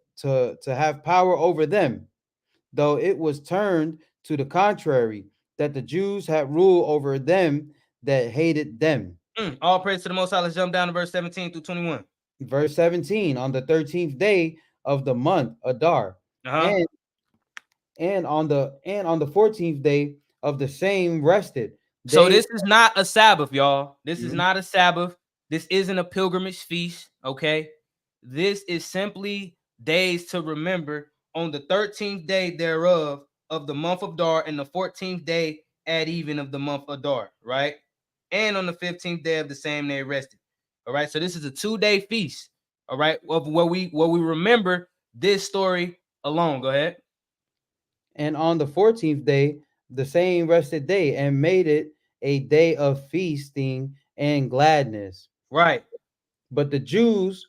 have power over them, though it was turned to the contrary, that the Jews had rule over them that hated them. All praise to the Most High. Let's jump down to verse 17 through 21. Verse 17, on the 13th day of the month Adar, Uh-huh. and on the 14th day of the same rested So they. this is not a Sabbath, y'all. This is Mhm. not a Sabbath. This isn't a pilgrimage feast, okay? This is simply days to remember on the 13th day thereof of the month of Dar and the 14th day at even of the month of Dar, right? And on the 15th day of the same day rested. All right. So this is a 2-day feast, all right, of where we remember this story alone. Go ahead. And on the 14th day the same rested day, and made it a day of feasting and gladness. Right. But the Jews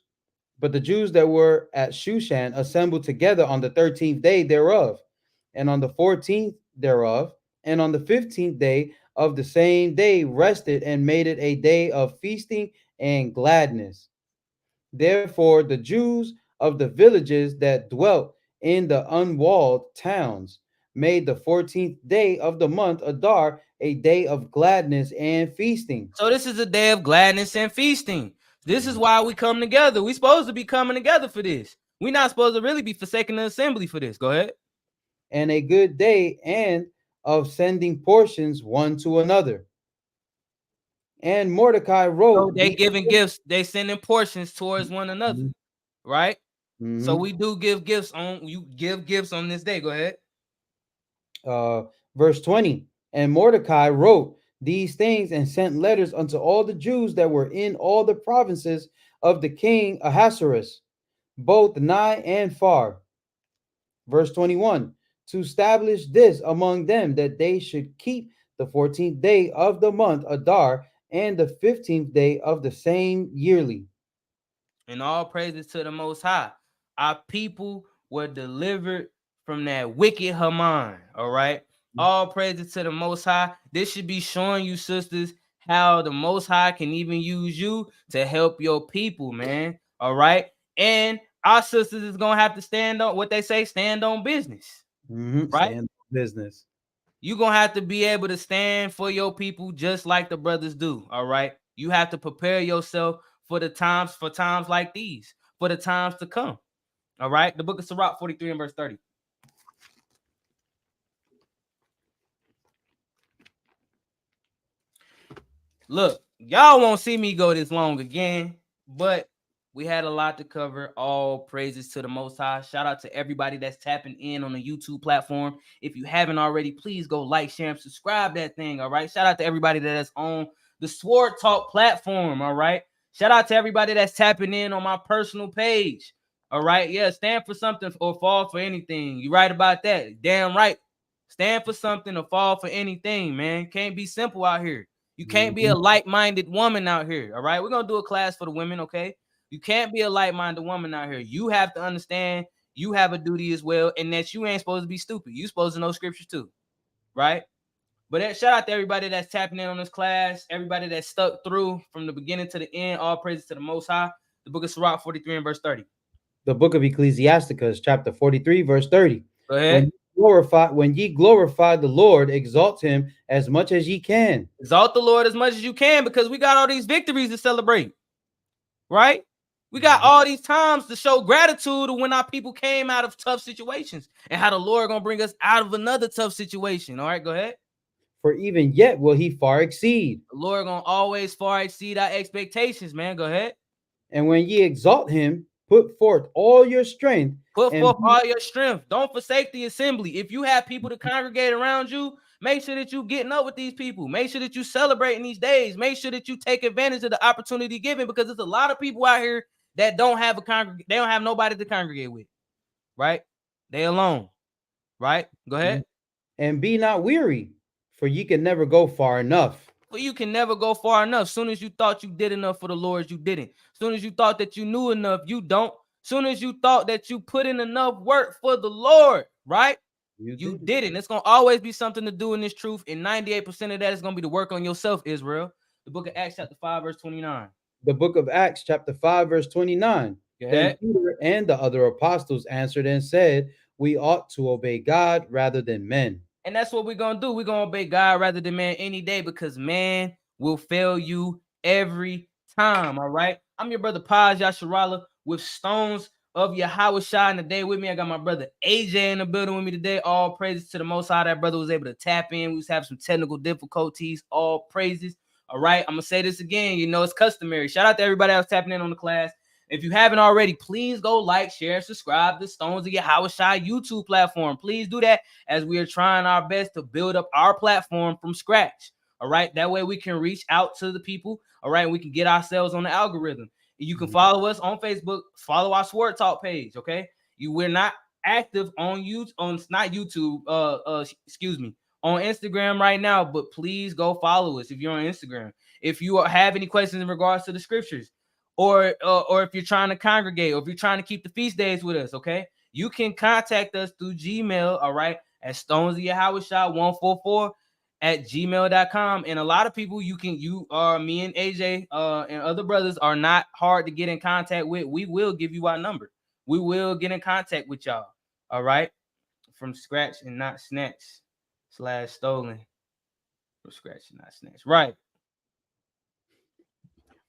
But the Jews that were at Shushan assembled together on the 13th day thereof, and on the 14th thereof, and on the 15th day of the same day rested, and made it a day of feasting and gladness. Therefore, the Jews of the villages that dwelt in the unwalled towns made the 14th day of the month Adar a day of gladness and feasting. So this is a day of gladness and feasting. This is why we come together. We supposed to be coming together for this. We're not supposed to really be forsaking the assembly for this. Go ahead. And a good day, and of sending portions one to another. And Mordecai So wrote they these. giving gifts, they sending portions towards one another, right? So Mhm. we do give gifts on this day. Go ahead. uh, Verse 20. And Mordecai wrote these things and sent letters unto all the Jews that were in all the provinces of the king Ahasuerus, both nigh and far. Verse 21. To establish this among them, that they should keep the 14th day of the month Adar, and the 15th day of the same yearly. And all praises to the Most High. Our people were delivered from that wicked Haman. All right. All praises to the Most High. This should be showing you, sisters, how the Most High can even use you to help your people, man. All right. And our sisters is gonna have to stand on what they say, stand on business. Right? Stand on business. You're gonna have to be able to stand for your people just like the brothers do. All right. You have to prepare yourself for times like these, for the times to come. All right. The book of Sirach 43 and verse 30. Look, y'all won't see me go this long again, but we had a lot to cover. All praises to the Most High. Shout out to everybody that's tapping in on the YouTube platform. If you haven't already, please go like, share, and subscribe that thing. All right. Shout out to everybody that's on the Sword Talk platform. All right. Shout out to everybody that's tapping in on my personal page. All right. Yeah. Stand for something or fall for anything. You right about that. Damn right. Stand for something or fall for anything, man. Can't be simple out here. You can't be a like-minded woman out here. All right. We're going to do a class for the women. Okay. You can't be a like-minded woman out here. You have to understand you have a duty as well, and that you ain't supposed to be stupid. You supposed to know scriptures too. Right. But shout out to everybody that's tapping in on this class, everybody that's stuck through from the beginning to the end. All praises to the Most High. The book of Sirach 43 and verse 30. The book of Ecclesiasticus, chapter 43, verse 30. Go ahead. When ye glorify the Lord, exalt him as much as ye can. Exalt the Lord as much as you can, because we got all these victories to celebrate. Right? We got all these times to show gratitude when our people came out of tough situations, and how the Lord gonna bring us out of another tough situation. All right, go ahead. For even yet will he far exceed. The Lord gonna always far exceed our expectations, man. Go ahead. And when ye exalt him, put forth all your strength. Put forth all your strength. Don't forsake the assembly. If you have people to congregate around you, make sure that you getting up with these people. Make sure that you celebrating these days. Make sure that you take advantage of the opportunity given, because there's a lot of people out here that don't have they don't have nobody to congregate with. Right? They alone. Right? Go ahead. And be not weary, for ye can never go far enough. But you can never go far enough. Soon as you thought you did enough for the Lord, you didn't. Soon as you thought that you knew enough, you don't. Soon as you thought that you put in enough work for the Lord, right? You didn't. It's going to always be something to do in this truth. And 98% of that is going to be to work on yourself, Israel. The book of Acts chapter 5, verse 29. The book of Acts chapter 5, verse 29. Then Peter and the other apostles answered and said, we ought to obey God rather than men. And that's what we're going to do. We're going to obey God rather than man any day, because man will fail you every time. All right. I'm your brother Paz Yasharala with Stones of Yahushua in the day with me. I got my brother AJ in the building with me today. All praises to the Most High. That brother was able to tap in. We was having some technical difficulties. All praises. All right. I'm going to say this again. You know, it's customary. Shout out to everybody else tapping in on the class. If you haven't already, please go like, share, and subscribe to Stones of Yahushua YouTube platform. Please do that, as we are trying our best to build up our platform from scratch. All right. That way we can reach out to the people. All right. We can get ourselves on the algorithm. You can follow us on Facebook. Follow our Sword Talk page. Okay. We're not active on YouTube, on Instagram right now, but please go follow us if you're on Instagram. If you have any questions in regards to the scriptures, or if you're trying to congregate, or if you're trying to keep the feast days with us, okay, you can contact us through Gmail, all right, at stonesofyahushua144 at gmail.com. And a lot of people, me and AJ and other brothers are not hard to get in contact with. We will give you our number. We will get in contact with y'all, all right, from scratch and not snatch / stolen. From scratch and not snatch, right?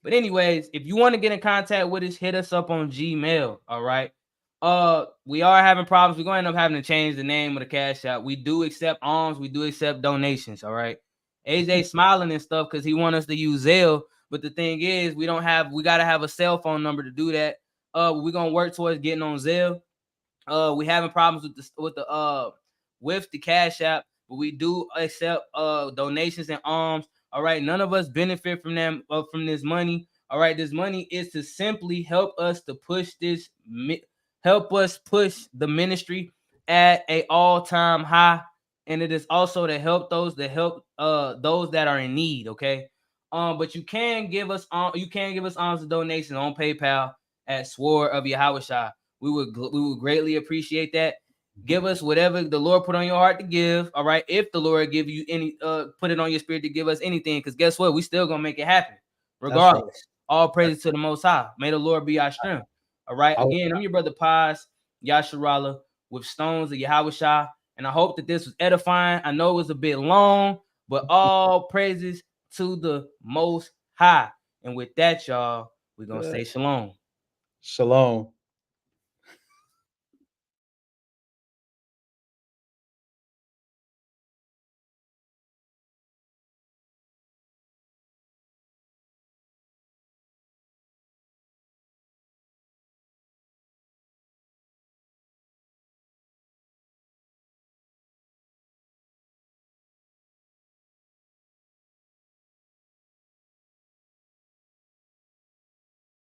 But anyways, if you want to get in contact with us, hit us up on Gmail. All right. We are having problems. We're going to end up having to change the name of the Cash App. We do accept alms. We do accept donations. All right. AJ smiling and stuff because he wants us to use Zelle. But the thing is, we got to have a cell phone number to do that. We're going to work towards getting on Zelle. We having problems with the Cash App, but we do accept donations and alms. All right, none of us benefit from them from this money. All right, this money is to simply help us to push the ministry at an all-time high, and it is also to help those that are in need. Okay, but you can give us alms and donations on PayPal at Sword of Yahushua. We would greatly appreciate that. Give us whatever the Lord put on your heart to give. All right. If the Lord give you any, put it on your spirit to give us anything, because guess what? We still gonna make it happen, regardless. Right. All praises to the Most High. May the Lord be our strength. All right. Again, I'm your brother Paz Yasharala with Stones of Yahweh, and I hope that this was edifying. I know it was a bit long, but all praises to the Most High. And with that, y'all, we're gonna say shalom. Shalom.